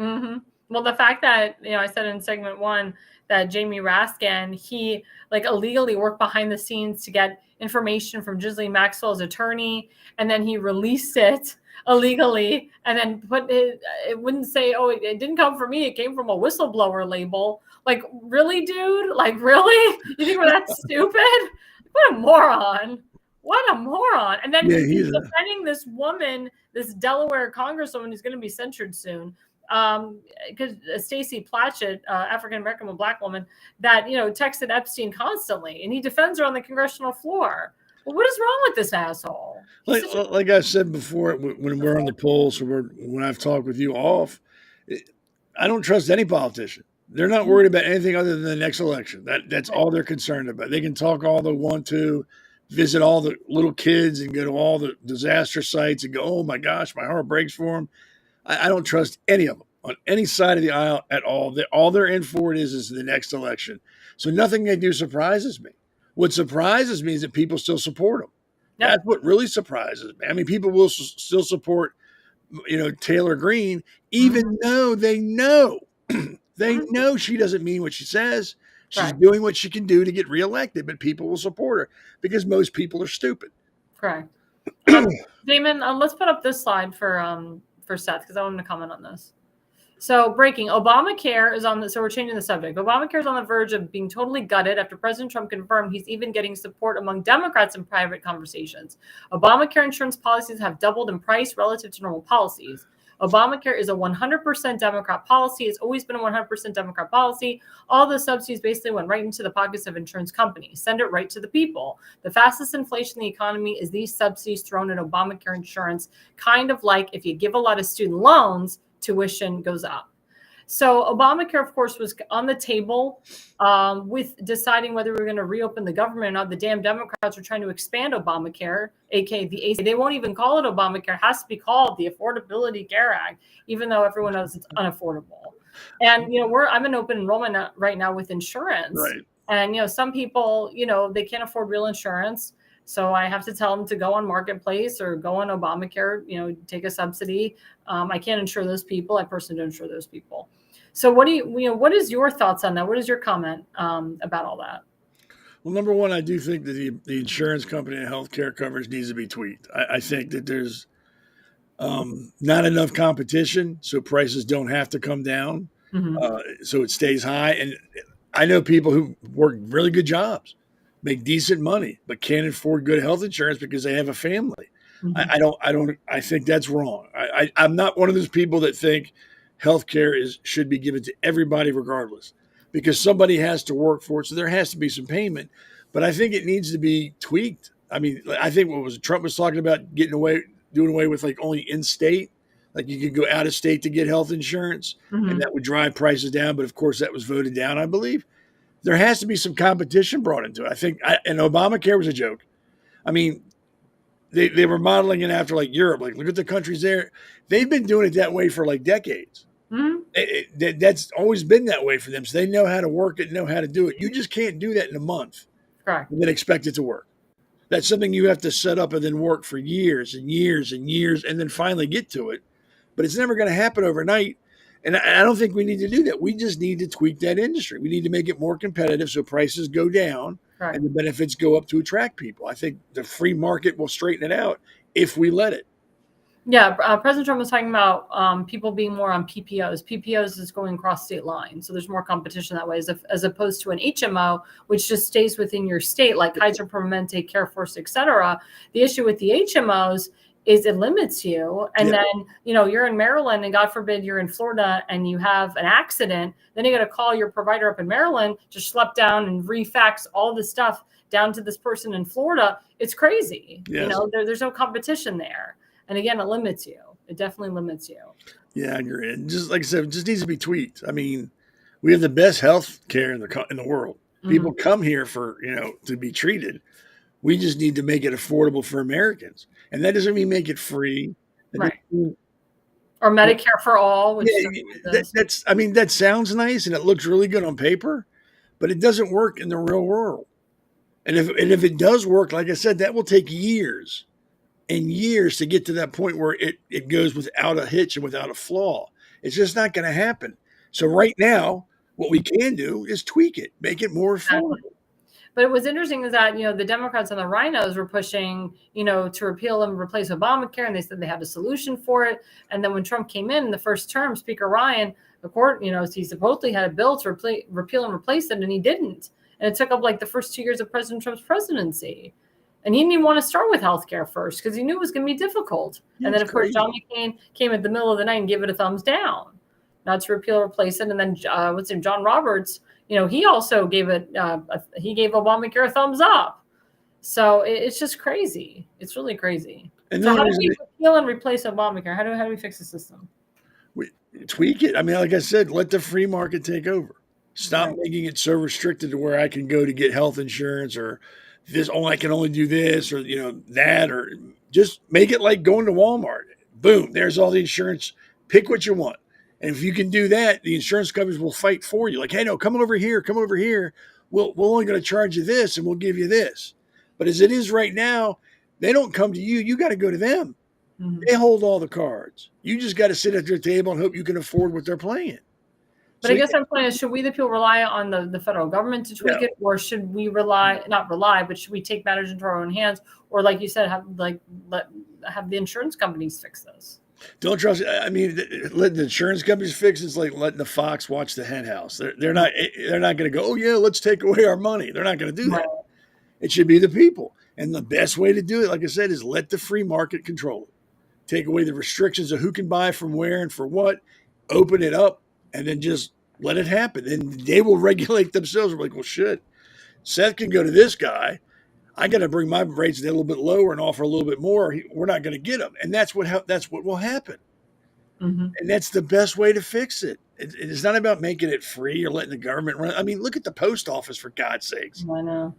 Mm-hmm. Well, the fact that, I said in segment 1 that Jamie Raskin, he illegally worked behind the scenes to get information from Ghislaine Maxwell's attorney, and then he released it illegally, and then it wouldn't say, oh, it didn't come from me, it came from a whistleblower label. Really, dude? Really? You think we're that stupid? What a moron. What a moron. And then he's defending this woman, this Delaware congresswoman who's going to be censured soon. Because Stacey Platchett, African-American black woman, that, texted Epstein constantly, and he defends her on the congressional floor. Well, what is wrong with this asshole?
Like I said before, when we're on the polls or when I've talked with you off, I don't trust any politician. They're not worried about anything other than the next election. That's all they're concerned about. They can talk all they want to, visit all the little kids and go to all the disaster sites and go, oh my gosh, my heart breaks for them. I don't trust any of them on any side of the aisle at all. All they're in for is the next election. So nothing they do surprises me. What surprises me is that people still support them. Yep. That's what really surprises me. I mean, people will still support, Taylor Greene, even though they know she doesn't mean what she says. She's doing what she can do to get reelected, but people will support her because most people are stupid.
Correct. Damon, let's put up this slide for Seth, because I want him to comment on this. So breaking, Obamacare is so we're changing the subject. Obamacare is on the verge of being totally gutted after President Trump confirmed he's even getting support among Democrats in private conversations. Obamacare insurance policies have doubled in price relative to normal policies. Obamacare is a 100% Democrat policy. It's always been a 100% Democrat policy. All the subsidies basically went right into the pockets of insurance companies. Send it right to the people. The fastest inflation in the economy is these subsidies thrown at Obamacare insurance, kind of like if you give a lot of student loans, tuition goes up. So Obamacare, of course, was on the table with deciding whether we were going to reopen the government or not. The damn Democrats are trying to expand Obamacare, aka the AC. They won't even call it Obamacare. It has to be called the Affordability Care Act, even though everyone knows it's unaffordable. And I'm in open enrollment right now with insurance,
Right.
and some people, they can't afford real insurance. So I have to tell them to go on Marketplace or go on Obamacare, take a subsidy. I can't insure those people. I personally don't insure those people. So what is your thoughts on that? What is your comment about all that?
Well, number one, I do think that the insurance company and healthcare coverage needs to be tweaked. I think that there's not enough competition, so prices don't have to come down, so it stays high. And I know people who work really good jobs, make decent money, but can't afford good health insurance because they have a family. I think that's wrong. I'm not one of those people that think healthcare should be given to everybody regardless, because somebody has to work for it. So there has to be some payment, but I think it needs to be tweaked. I mean, I think Trump was talking about doing away with like only in-state, like you could go out of state to get health insurance and that would drive prices down. But of course that was voted down, I believe. There has to be some competition brought into it. I think, and Obamacare was a joke. I mean, they were modeling it after like Europe. Like, look at the countries there. They've been doing it that way for like decades. That's always been that way for them. So they know how to work it, know how to do it. You just can't do that in a month and then expect it to work. That's something you have to set up and then work for years and years and years and then finally get to it. But it's never going to happen overnight. And I don't think we need to do that. We just need to tweak that industry. We need to make it more competitive so prices go down and the benefits go up to attract people. I think the free market will straighten it out if we let it.
Yeah, President Trump was talking about people being more on PPOs. PPOs is going across state lines, so there's more competition that way, as opposed to an HMO, which just stays within your state, like Kaiser Permanente, CareFirst, et cetera. The issue with the HMOs is it limits you. And then, you're in Maryland and God forbid you're in Florida and you have an accident. Then you got to call your provider up in Maryland to schlep down and refax all this stuff down to this person in Florida. It's crazy.
Yes.
There's no competition there. And again, it limits you. It definitely limits you.
Yeah, I agree. And just like I said, it just needs to be tweaked. I mean, we have the best health care in the world. People come here for, to be treated. We just need to make it affordable for Americans. And that doesn't mean make it free.
Right. Or Medicare for all. Which
that sounds nice and it looks really good on paper, but it doesn't work in the real world. And if it does work, like I said, that will take years and years to get to that point where it goes without a hitch and without a flaw. It's just not going to happen. So right now, what we can do is tweak it, make it more affordable.
But it was interesting is that, the Democrats and the rhinos were pushing, to repeal and replace Obamacare. And they said they had a solution for it. And then when Trump came in the first term, Speaker Ryan, he supposedly had a bill to repeal and replace it, and he didn't. And it took up like the first 2 years of President Trump's presidency. And he didn't even want to start with healthcare first because he knew it was going to be difficult. And then, of course, John McCain came at the middle of the night and gave it a thumbs down, not to repeal or replace it. And then, John Roberts, he also gave he gave Obamacare a thumbs up. So it's just crazy. It's really crazy. And so how do we repeal and replace Obamacare? How do we fix the system?
We tweak it. I mean, like I said, let the free market take over. Stop making it so restricted to where I can go to get health insurance or I can only do this or, that, or just make it like going to Walmart. Boom, there's all the insurance. Pick what you want. And if you can do that, the insurance companies will fight for you. Like, hey, no, come over here. We're only going to charge you this and we'll give you this. But as it is right now, they don't come to you. You got to go to them. They hold all the cards. You just got to sit at their table and hope you can afford what they're playing.
But I guess my point is, should we, the people, rely on the federal government to tweak it? Or should we but should we take matters into our own hands? Or like you said, have the insurance companies fix this?
Don't trust. I mean, let the insurance companies fix it. It's like letting the fox watch the hen house. They're not going to go, oh yeah, let's take away our money. They're not going to do that. It should be the people. And the best way to do it, like I said, is let the free market control it. take away the restrictions of who can buy from where and for what, open it up, and then just let it happen. And they will regulate themselves. We're like, well, shit, Seth can go to this guy. I got to bring my rates a little bit lower and offer a little bit more. We're not going to get them. And that's what will happen.
Mm-hmm.
And that's the best way to fix it. It's not about making it free or letting the government run. I mean, look at the post office, for God's sakes.
I know.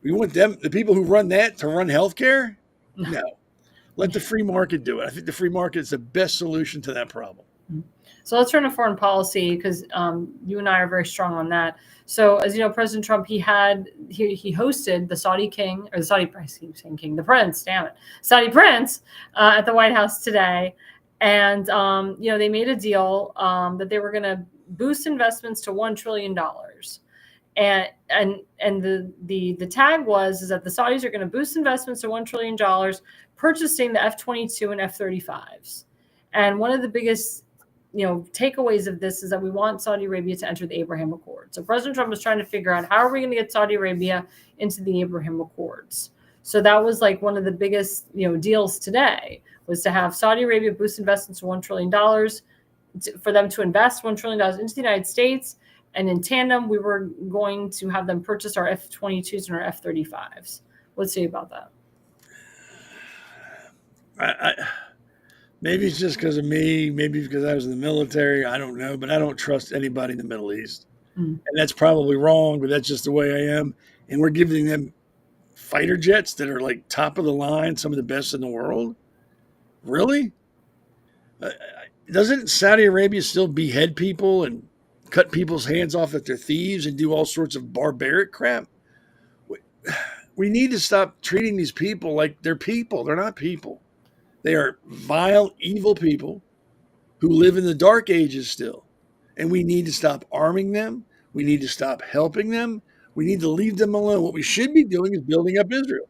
We want them, the people who run that, to run healthcare? No. Let the free market do it. I think the free market is the best solution to that problem.
So let's turn to foreign policy, because you and I are very strong on that. So as you know, President Trump, he hosted the Saudi king, or the Saudi prince, the prince, damn it, Saudi prince at the White House today. And, they made a deal that they were going to boost investments to $1 trillion. And the tag is that the Saudis are going to boost investments to $1 trillion, purchasing the F-22 and F-35s. And one of the biggest takeaways of this is that we want Saudi Arabia to enter the Abraham Accords. So President Trump was trying to figure out, how are we going to get Saudi Arabia into the Abraham Accords? So that was like one of the biggest deals today, was to have Saudi Arabia boost investments to $1 trillion, for them to invest $1 trillion into the United States. And in tandem, we were going to have them purchase our F-22s and our F-35s. What's say about that?
Maybe it's just because of me, maybe because I was in the military, I don't know, but I don't trust anybody in the Middle East. And that's probably wrong, but that's just the way I am. And we're giving them fighter jets that are like top of the line, some of the best in the world. Really? Doesn't Saudi Arabia still behead people and cut people's hands off if they're thieves and do all sorts of barbaric crap? We need to stop treating these people like they're people. They're not people. They are vile, evil people who live in the dark ages still. And we need to stop arming them. We need to stop helping them. We need to leave them alone. What we should be doing is building up Israel,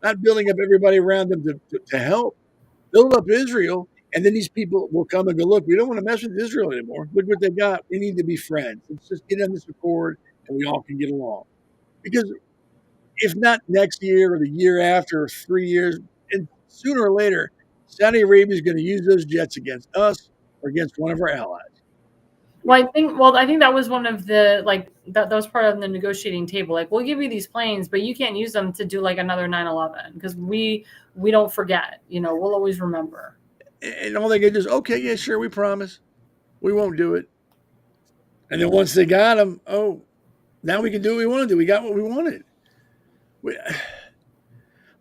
not building up everybody around them to help. Build up Israel, and then these people will come and go, look, we don't want to mess with Israel anymore. Look what they got. We need to be friends. Let's just get on this accord, and we all can get along. Because if not next year or the year after or 3 years, and sooner or later, Saudi Arabia is going to use those jets against us or against one of our allies.
Well, I think that was one of the, that was part of the negotiating table. Like, we'll give you these planes, but you can't use them to do like another 9/11, because we don't forget. We'll always remember.
And all they can do is, okay, yeah, sure, we promise. We won't do it. And then once they got them, now we can do what we want to do. We got what we wanted.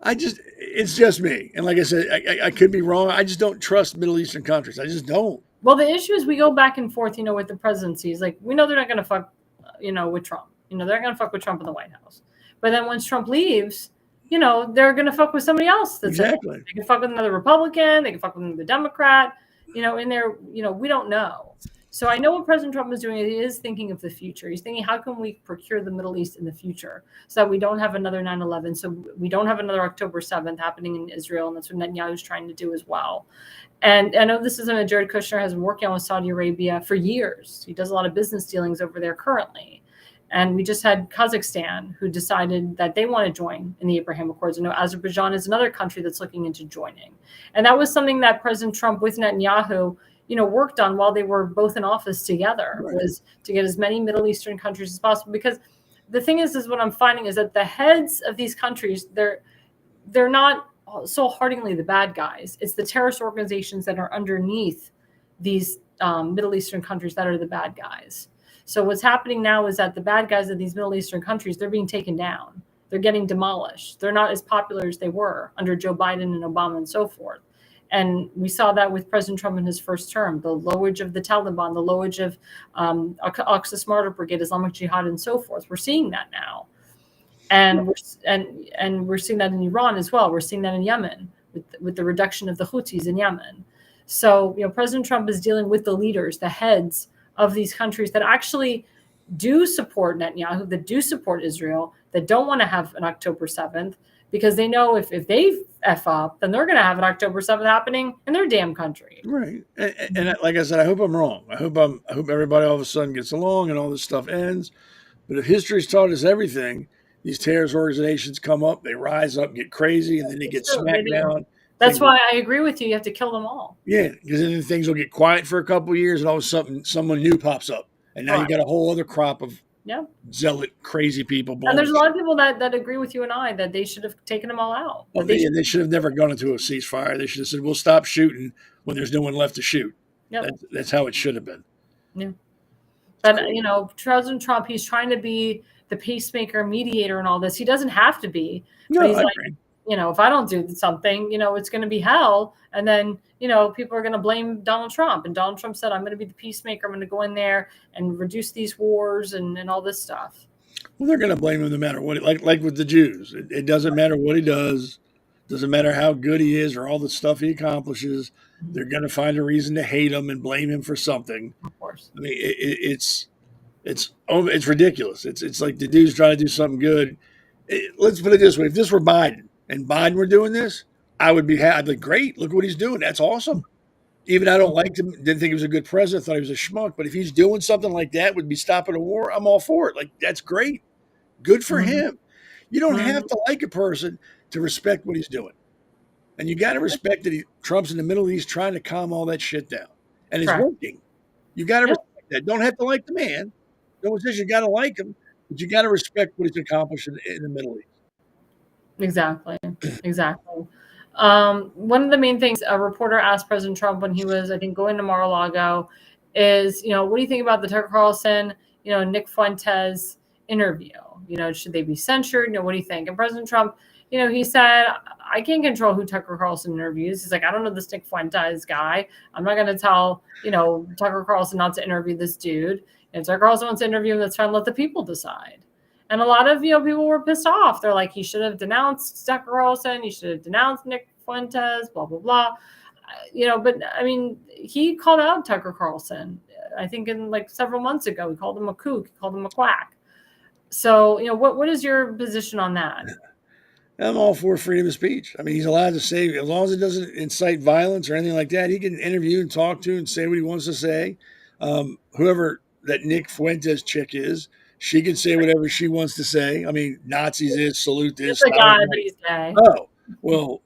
It's just me. And like I said, I could be wrong. I just don't trust Middle Eastern countries. I just don't.
Well, the issue is we go back and forth, with the presidencies. Like, we know they're not going to fuck, with Trump. They're going to fuck with Trump in the White House. But then once Trump leaves, they're going to fuck with somebody else.
Exactly.
They can fuck with another Republican. They can fuck with another Democrat. In there, we don't know. So I know what President Trump is doing. He is thinking of the future. He's thinking, how can we procure the Middle East in the future so that we don't have another 9/11, so we don't have another October 7th happening in Israel, and that's what Netanyahu's trying to do as well. And I know this is something that Jared Kushner has been working on with Saudi Arabia for years. He does a lot of business dealings over there currently. And we just had Kazakhstan, who decided that they want to join in the Abraham Accords. I know Azerbaijan is another country that's looking into joining. And that was something that President Trump with Netanyahu worked on while they were both in office together,
right,
was to get as many Middle Eastern countries as possible. Because the thing is what I'm finding is that the heads of these countries, they're not so heartily the bad guys. It's the terrorist organizations that are underneath these Middle Eastern countries that are the bad guys. So what's happening now is that the bad guys of these Middle Eastern countries, they're being taken down. They're getting demolished. They're not as popular as they were under Joe Biden and Obama and so forth. And we saw that with President Trump in his first term, the lowage of the Taliban, the lowage of Aqsa Martyr Brigade, Islamic Jihad, and so forth. We're seeing that now. And we're seeing that in Iran as well. We're seeing that in Yemen with the reduction of the Houthis in Yemen. So, President Trump is dealing with the leaders, the heads of these countries that actually do support Netanyahu, that do support Israel, that don't want to have an October 7th, because they know if they F up, then they're going to have an October 7th happening in their damn country.
Right. And like I said, I hope I'm wrong. I hope everybody all of a sudden gets along and all this stuff ends. But if history's taught us everything, these terrorist organizations come up, they rise up, get crazy, and then they get smacked down.
That's why I agree with you. You have to kill them all.
Yeah, because then things will get quiet for a couple of years, and all of a sudden someone new pops up, and now you got a whole other crop of zealot, crazy people.
And there's a lot of people that agree with you and I that they should have taken them all out.
They should have never gone into a ceasefire. They should have said, "We'll stop shooting when there's no one left to shoot." Yep. That's how it should have been.
Yeah. But President Trump, he's trying to be the peacemaker, mediator, and all this. He doesn't have to be.
No,
but he's
agree.
If I don't do something, it's going to be hell. And then, people are going to blame Donald Trump. And Donald Trump said, I'm going to be the peacemaker. I'm going to go in there and reduce these wars and all this stuff.
Well, they're going to blame him no matter what. Like with the Jews. It doesn't matter what he does. Doesn't matter how good he is or all the stuff he accomplishes. They're going to find a reason to hate him and blame him for something.
Of course.
I mean, it's ridiculous. It's like the dude's trying to do something good. Let's put it this way. If this were Biden and Biden were doing this, I would be happy. I'd be like, great, look what he's doing. That's awesome. Even I don't like him, didn't think he was a good president, thought he was a schmuck. But if he's doing something like that, would be stopping a war, I'm all for it. Like, that's great. Good for him. You don't have to like a person to respect what he's doing. And you got to respect that Trump's in the Middle East trying to calm all that shit down. And it's working. You got to respect that. Don't have to like the man. No one says you got to like him, but you got to respect what he's accomplished in the Middle East.
Exactly. One of the main things a reporter asked President Trump when he was, I think, going to Mar-a-Lago is, what do you think about the Tucker Carlson, Nick Fuentes interview? Should they be censured? What do you think? And President Trump, he said, I can't control who Tucker Carlson interviews. He's like, I don't know this Nick Fuentes guy. I'm not going to tell, Tucker Carlson not to interview this dude. If Tucker Carlson wants to interview him, that's fine. Let the people decide. And a lot of, people were pissed off. They're like, he should have denounced Tucker Carlson. He should have denounced Nick Fuentes, blah, blah, blah. But I mean, he called out Tucker Carlson, I think in like several months ago. He called him a kook. He called him a quack. So, what is your position on that?
I'm all for freedom of speech. I mean, he's allowed to say, as long as it doesn't incite violence or anything like that, he can interview and talk to and say what he wants to say. Whoever that Nick Fuentes chick is, she can say whatever she wants to say. I mean, Nazis is, salute this.
It's a guy, but he's gay.
Oh, well,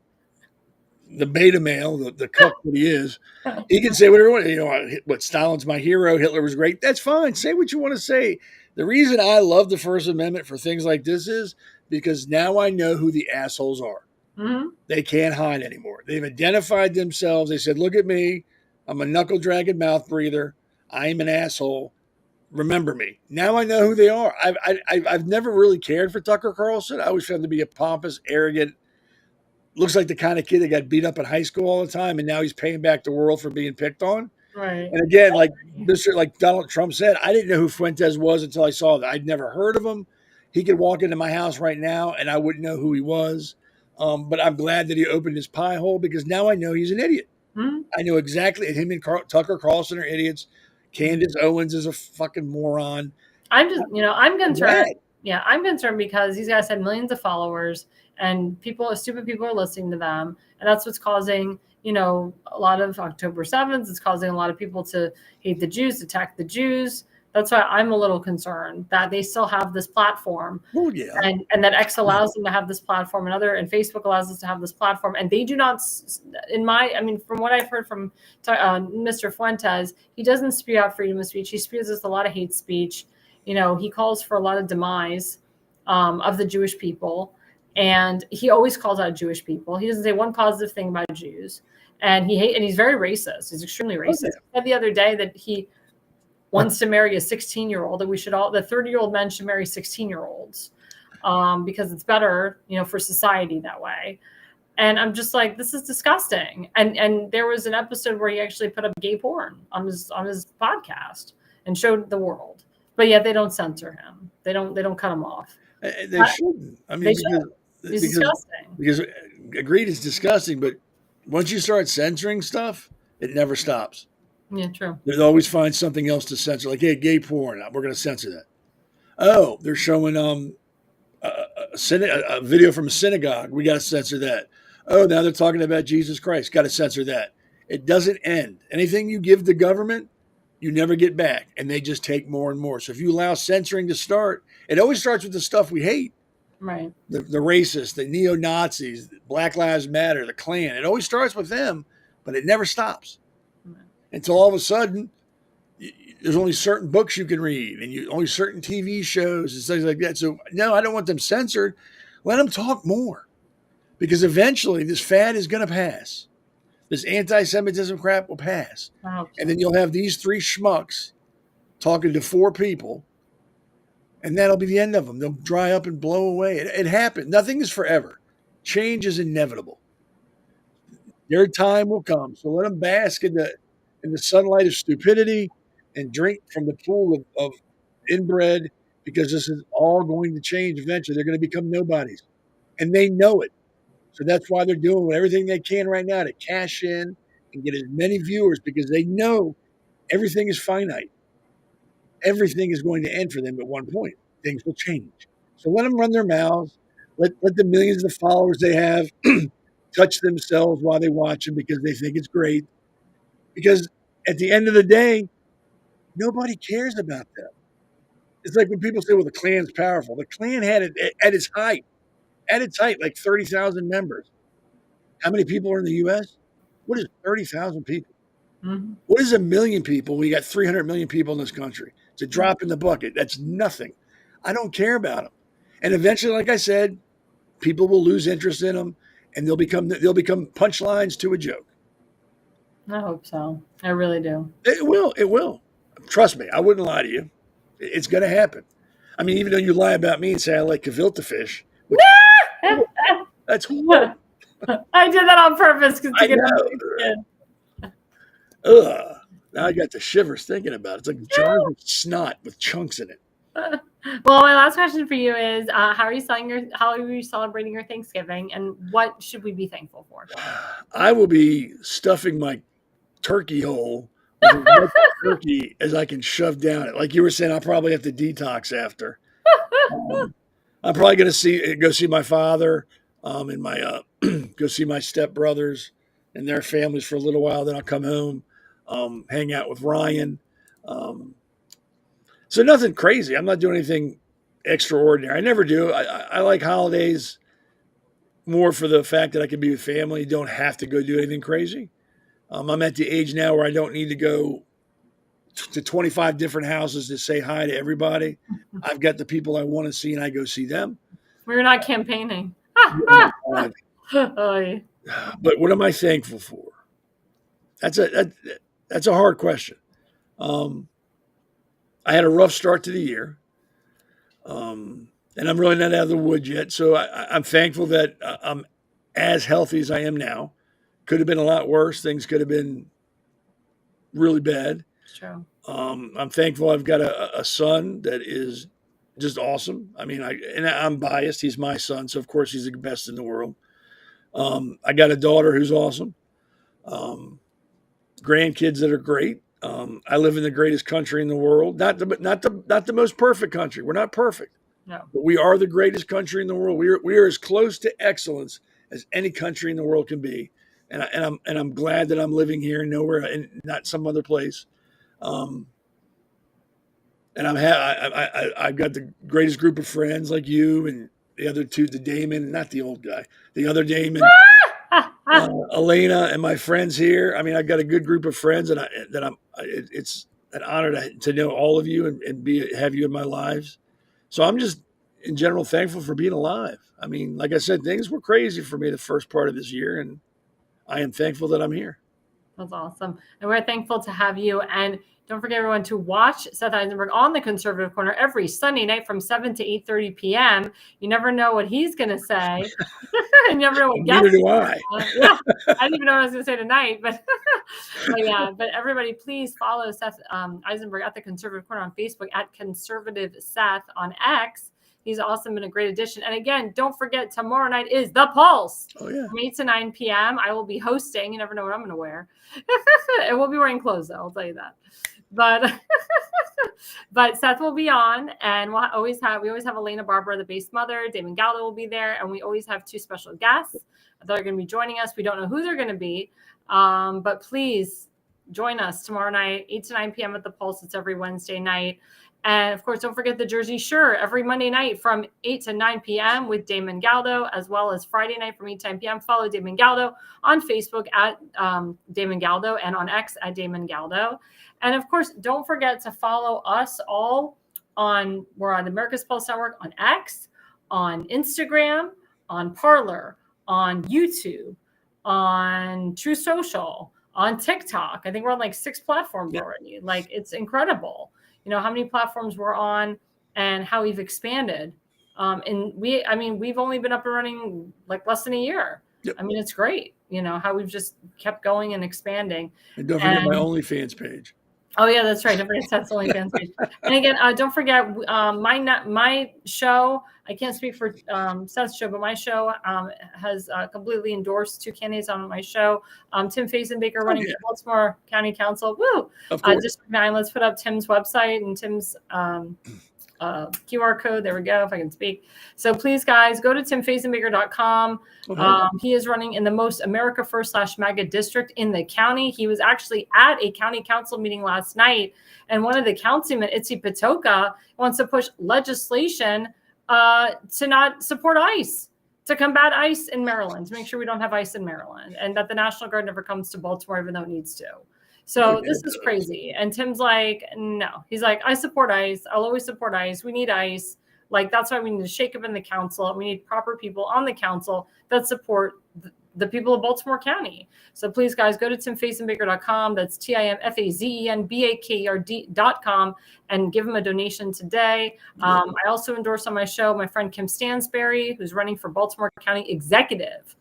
the beta male, the cuck that he is, he can say whatever he wants. What, Stalin's my hero, Hitler was great. That's fine. Say what you want to say. The reason I love the First Amendment for things like this is because now I know who the assholes are. Mm-hmm. They can't hide anymore. They've identified themselves. They said, look at me. I'm a knuckle-dragging mouth breather. I'm an asshole. Remember me. Now I know who they are. I've never really cared for Tucker Carlson. I always found him to be a pompous, arrogant, looks like the kind of kid that got beat up in high school all the time, and now he's paying back the world for being picked on.
Right.
And again, like Donald Trump said, I didn't know who Fuentes was until I saw that. I'd never heard of him. He could walk into my house right now, and I wouldn't know who he was. But I'm glad that he opened his pie hole because now I know he's an idiot. Mm-hmm. I know exactly. And him and Tucker Carlson are idiots. Candace Owens is a fucking moron.
I'm just, I'm concerned. Yeah, I'm concerned because these guys had millions of followers and stupid people are listening to them. And that's what's causing, a lot of October 7th. It's causing a lot of people to hate the Jews, attack the Jews. That's why I'm a little concerned that they still have this platform.
Oh, yeah.
And that X allows them to have this platform and Facebook allows us to have this platform. And they do not, from what I've heard from Mr. Fuentes, he doesn't spew out freedom of speech. He spews us a lot of hate speech. He calls for a lot of demise of the Jewish people. And he always calls out Jewish people. He doesn't say one positive thing about Jews. And he's very racist. He's extremely racist. He said the other day that he wants to marry a 16-year-old, that the 30-year-old men should marry 16-year-olds because it's better, for society that way. And I'm just like, this is disgusting. And there was an episode where he actually put up gay porn on his podcast and showed the world. But yet they don't censor him. They don't cut him off.
They shouldn't. I mean,
it's disgusting.
Because agreed, it's disgusting. But once you start censoring stuff, it never stops.
Yeah, true.
They'll always find something else to censor. Like, hey, gay porn. We're going to censor that. Oh, they're showing a video from a synagogue. We got to censor that. Oh, now they're talking about Jesus Christ. Got to censor that. It doesn't end. Anything you give the government, you never get back. And they just take more and more. So if you allow censoring to start, it always starts with the stuff we hate.
Right.
The racists, the neo-Nazis, Black Lives Matter, the Klan. It always starts with them, but it never stops until all of a sudden there's only certain books you can read and only certain TV shows and things like that. So no, I don't want them censored. Let them talk more, because eventually this fad is going to pass. This anti-Semitism crap will pass.
I hope so.
And then you'll have these three schmucks talking to four people, and that'll be the end of them. They'll dry up and blow away. It happened. Nothing is forever. Change is inevitable. Their time will come. So let them bask in the sunlight of stupidity and drink from the pool of inbred, because this is all going to change eventually. They're going to become nobodies, and they know it. So that's why they're doing everything they can right now to cash in and get as many viewers, because they know everything is finite. Everything is going to end for them at one point. Things will change. So let them run their mouths. Let the millions of followers they have touch themselves while they watch them, because they think it's great. Because at the end of the day, nobody cares about them. It's like when people say, well, the Klan's powerful. The Klan had it at its height, like 30,000 members. How many people are in the U.S.? What is 30,000 people?
Mm-hmm.
What is 1 million people? We got 300 million people in this country. It's a drop in the bucket. That's nothing. I don't care about them. And eventually, like I said, people will lose interest in them, and they'll become punchlines to a joke.
I hope so. I really do.
It will. It will. Trust me. I wouldn't lie to you. It's going to happen. I mean, even though you lie about me and say I like gefilte fish, that's horrible.
I did that on purpose because
I know. Ugh. Now I got the shivers thinking about it. It's like jars of snot with chunks in it.
Well, my last question for you is: how are you celebrating your Thanksgiving, and what should we be thankful for?
I will be stuffing my turkey hole with as much turkey as I can shove down it. Like you were saying, I'll probably have to detox after. I'm probably going to go see my father, and my go see my stepbrothers and their families for a little while. Then I'll come home, hang out with Ryan. So nothing crazy. I'm not doing anything extraordinary. I never do. I like holidays more for the fact that I can be with family. Don't have to go do anything crazy. I'm at the age now where I don't need to go to 25 different houses to say hi to everybody. I've got the people I want to see, and I go see them.
We're not campaigning.
But what am I thankful for? That's a hard question. I had a rough start to the year, and I'm really not out of the woods yet. So I'm thankful that I'm as healthy as I am now. Could have been a lot worse. Things could have been really bad.
True.
I'm thankful I've got a son that is just awesome. I mean, I'm biased. He's my son, so of course he's the best in the world. I got a daughter who's awesome. Grandkids that are great. I live in the greatest country in the world. Not the most perfect country. We're not perfect.
No.
But we are the greatest country in the world. We are as close to excellence as any country in the world can be. And I'm glad that I'm living here and nowhere and not some other place. And I've got the greatest group of friends like you and the other two, the Damon, not the old guy, the other Damon, Elena, and my friends here. I mean, I've got a good group of friends, and it's an honor to know all of you and have you in my lives. So I'm just in general thankful for being alive. I mean, like I said, things were crazy for me the first part of this year, and I am thankful that I'm here.
That's awesome. And we're thankful to have you. And don't forget, everyone, to watch Seth Eisenberg on the Conservative Corner every Sunday night from 7 to 8:30 p.m. You never know what he's going to say. You never know what guests.
Neither do I.
Yeah, I didn't even know what I was going to say tonight. But yeah, but everybody, please follow Seth Eisenberg at the Conservative Corner on Facebook, at Conservative Seth on X. He's awesome and a great addition. And again, don't forget, tomorrow night is The Pulse.
Oh, yeah.
From 8 to 9 p.m. I will be hosting. You never know what I'm going to wear. And we'll be wearing clothes, though. I'll tell you that. But Seth will be on, and we always have Elena Barbara, the base mother. Damon Gallo will be there, and we always have two special guests that are going to be joining us. We don't know who they're going to be, but please join us tomorrow night, 8 to 9 p.m. at The Pulse. It's every Wednesday night. And of course, don't forget the Jersey Shore every Monday night from 8 to 9 p.m. with Damon Galdo, as well as Friday night from 8 to 10 p.m. Follow Damon Galdo on Facebook at Damon Galdo and on X at Damon Galdo. And of course, don't forget to follow us all we're on America's Pulse Network on X, on Instagram, on Parler, on YouTube, on True Social, on TikTok. I think we're on like 6 platforms already. Like, it's incredible. You know, how many platforms we're on and how we've expanded. And we've only been up and running like less than a year. Yep. I mean, it's great, you know, how we've just kept going and expanding.
And don't forget my OnlyFans page.
Oh yeah, that's right. Don't forget Seth's OnlyFans page. And again, don't forget my show. I can't speak for Seth's show, but my show has completely endorsed 2 candidates on my show. Tim Fazenbaker running for Baltimore County Council. Woo! District 9. Let's put up Tim's website and Tim's QR code. There we go, if I can speak. So please, guys, go to timfazenbaker.com. He is running in the most America First /MAGA district in the county. He was actually at a county council meeting last night, and one of the councilmen, Itzi Patoka, wants to push legislation to not support ICE, to combat ICE in Maryland, to make sure we don't have ICE in Maryland, and that the National Guard never comes to Baltimore, even though it needs to. So this is crazy. And Tim's like, no. He's like, I support ICE. I'll always support ICE. We need ICE. Like, that's why we need to shake up in the council. We need proper people on the council that support the people of Baltimore County. So please, guys, go to timfazenbaker.com. That's TIMFAZENBAKER.com and give him a donation today. I also endorse on my show my friend Kim Stansberry, who's running for Baltimore County Executive.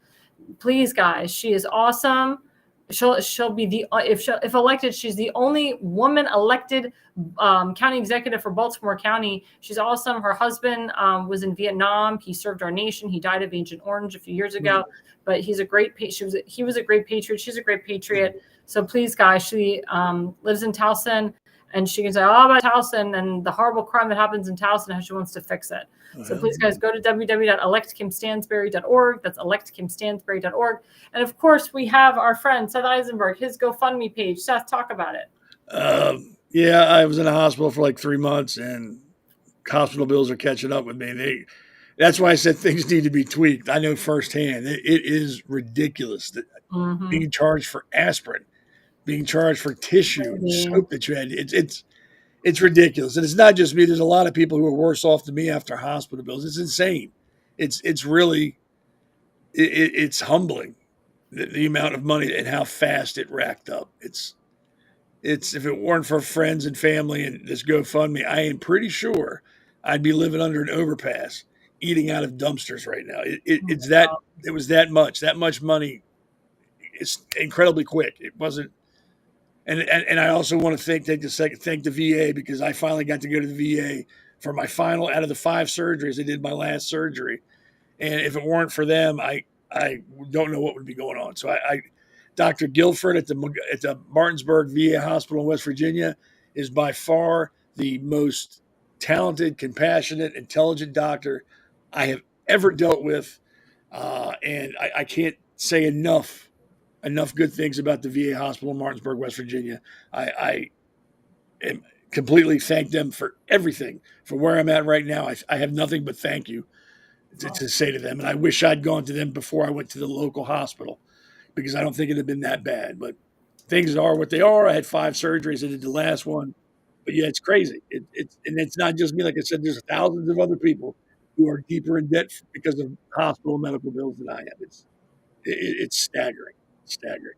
Please, guys, she is awesome. She'll be if elected, she's the only woman elected county executive for Baltimore County. She's awesome. Her husband was in Vietnam. He served our nation. He died of Agent Orange a few years ago. But he's a great. He was a great patriot. She's a great patriot. So please, guys, she lives in Towson, and she can say all about Towson and the horrible crime that happens in Towson, how she wants to fix it. So please, guys, go to www.electkimstansberry.org. That's electkimstansberry.org. And of course, we have our friend Seth Eisenberg, his GoFundMe page. Seth, talk about it.
I was in the hospital for like 3 months, and hospital bills are catching up with me. That's why I said things need to be tweaked. I know firsthand. It is ridiculous that being charged for aspirin, being charged for tissue, soap that you had. It's ridiculous. And it's not just me. There's a lot of people who are worse off than me after hospital bills. It's insane. It's really, it's humbling, the amount of money and how fast it racked up. It's if it weren't for friends and family and this GoFundMe, I am pretty sure I'd be living under an overpass, eating out of dumpsters right now. It was that much money. It's incredibly quick. It wasn't. And I also want to thank the VA, because I finally got to go to the VA for my final out of the 5 surgeries. I did my last surgery. And if it weren't for them, I don't know what would be going on. So Dr. Guilford at the Martinsburg VA Hospital in West Virginia is by far the most talented, compassionate, intelligent doctor I have ever dealt with. And I can't say enough good things about the VA hospital in Martinsburg, West Virginia. I am completely thank them for everything, for where I'm at right now. I have nothing but thank you to say to them. And I wish I'd gone to them before I went to the local hospital, because I don't think it'd have been that bad. But things are what they are. I had 5 surgeries. I did the last one. But yeah, it's crazy. And it's not just me. Like I said, there's thousands of other people who are deeper in debt because of hospital medical bills than I am. It's staggering. Staggering.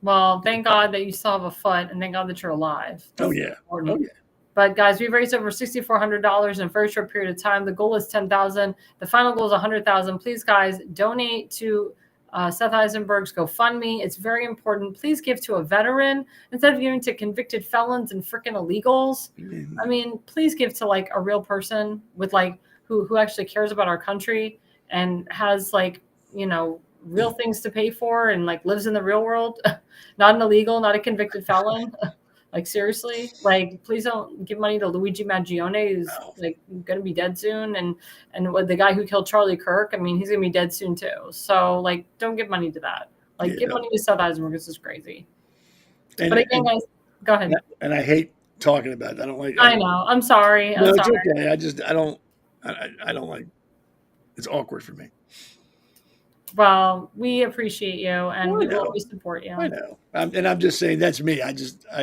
Well, thank God that you still have a foot, and thank God that you're alive. That's important.
Oh yeah.
But guys, we've raised over $6,400 in a very short period of time. The goal is $10,000. The final goal is $100,000. Please, guys, donate to Seth Eisenberg's GoFundMe. It's very important. Please give to a veteran instead of giving to convicted felons and freaking illegals. Mm-hmm. I mean, please give to like a real person with like who actually cares about our country and has like, you know, real things to pay for and like lives in the real world, not an illegal, not a convicted felon. Like seriously, like please don't give money to Luigi Maggione, who's like going to be dead soon. And with the guy who killed Charlie Kirk, I mean, he's going to be dead soon too. So like, don't give money to that. Like give money to Seth Eisenberg. This is crazy. But again, guys, go ahead.
And I hate talking about it. I don't like.
I know. I'm sorry.
No, it's
sorry.
okay. I don't like. It's awkward for me.
Well, we appreciate you, and we will always support you.
I know. I'm just saying that's me. I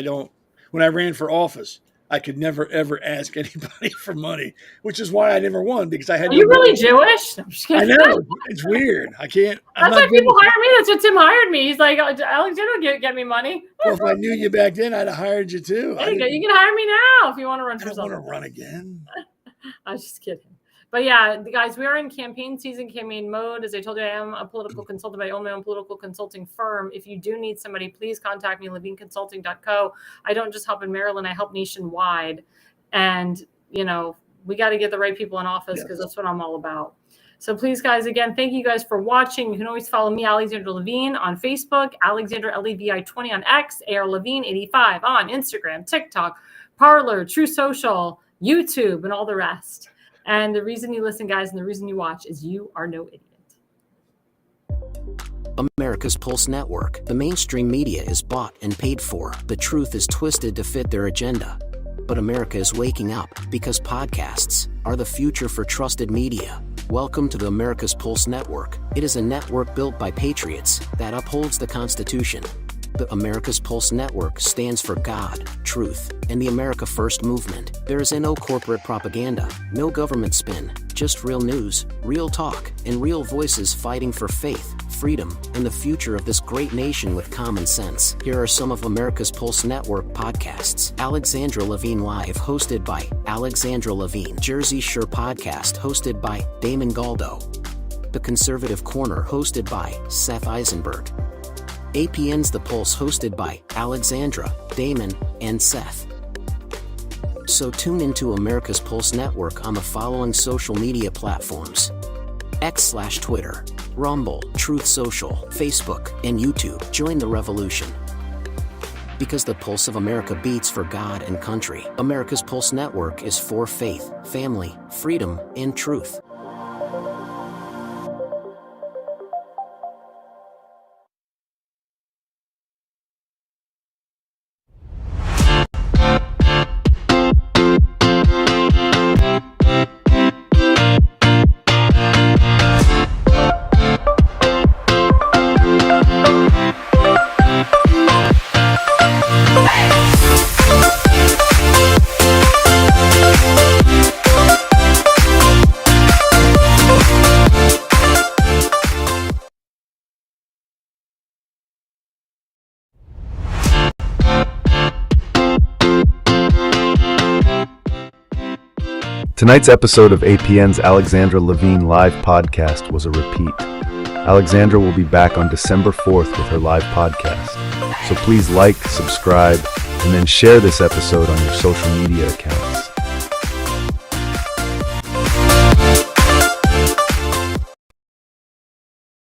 don't. When I ran for office, I could never, ever ask anybody for money, which is why I never won, because I had.
Are you really Jewish?
I know. It's weird. I can't.
That's why people hire me. That's what Tim hired me. He's like, Alexandra, get me money.
Well, if I knew you back then, I'd have hired you too.
There you go. You can hire me now if you want to run for something.
I don't want to run again.
I was just kidding. But yeah, guys, we are in campaign season, campaign mode. As I told you, I am a political consultant. I own my own political consulting firm. If you do need somebody, please contact me, levineconsulting.co. I don't just help in Maryland. I help nationwide. And, you know, we got to get the right people in office because that's what I'm all about. So please, guys, again, thank you guys for watching. You can always follow me, Alexandra Levine, on Facebook, Alexandra Levi20 on X, AR Levine 85 on Instagram, TikTok, Parler, True Social, YouTube, and all the rest. And the reason you listen, guys, and the reason you watch is you are no idiot.
America's Pulse Network. The mainstream media is bought and paid for. The truth is twisted to fit their agenda. But America is waking up because podcasts are the future for trusted media. Welcome to the America's Pulse Network. It is a network built by patriots that upholds the Constitution. The America's Pulse Network stands for God, truth, and the America First movement. There is no corporate propaganda, no government spin, just real news, real talk, and real voices fighting for faith, freedom, and the future of this great nation with common sense. Here are some of America's Pulse Network podcasts. Alexandra Levine Live, hosted by Alexandra Levine. Jersey Shore Podcast, hosted by Damon Galdo. The Conservative Corner, hosted by Seth Eisenberg. APN's The Pulse, hosted by Alexandra, Damon, and Seth. So tune into America's Pulse Network on the following social media platforms: X/Twitter, Rumble, Truth Social, Facebook, and YouTube. Join the revolution. Because the pulse of America beats for God and country. America's Pulse Network is for faith, family, freedom, and truth.
Tonight's episode of APN's Alexandra Levine Live podcast was a repeat. Alexandra will be back on December 4th with her live podcast. So please like, subscribe, and then share this episode on your social media accounts.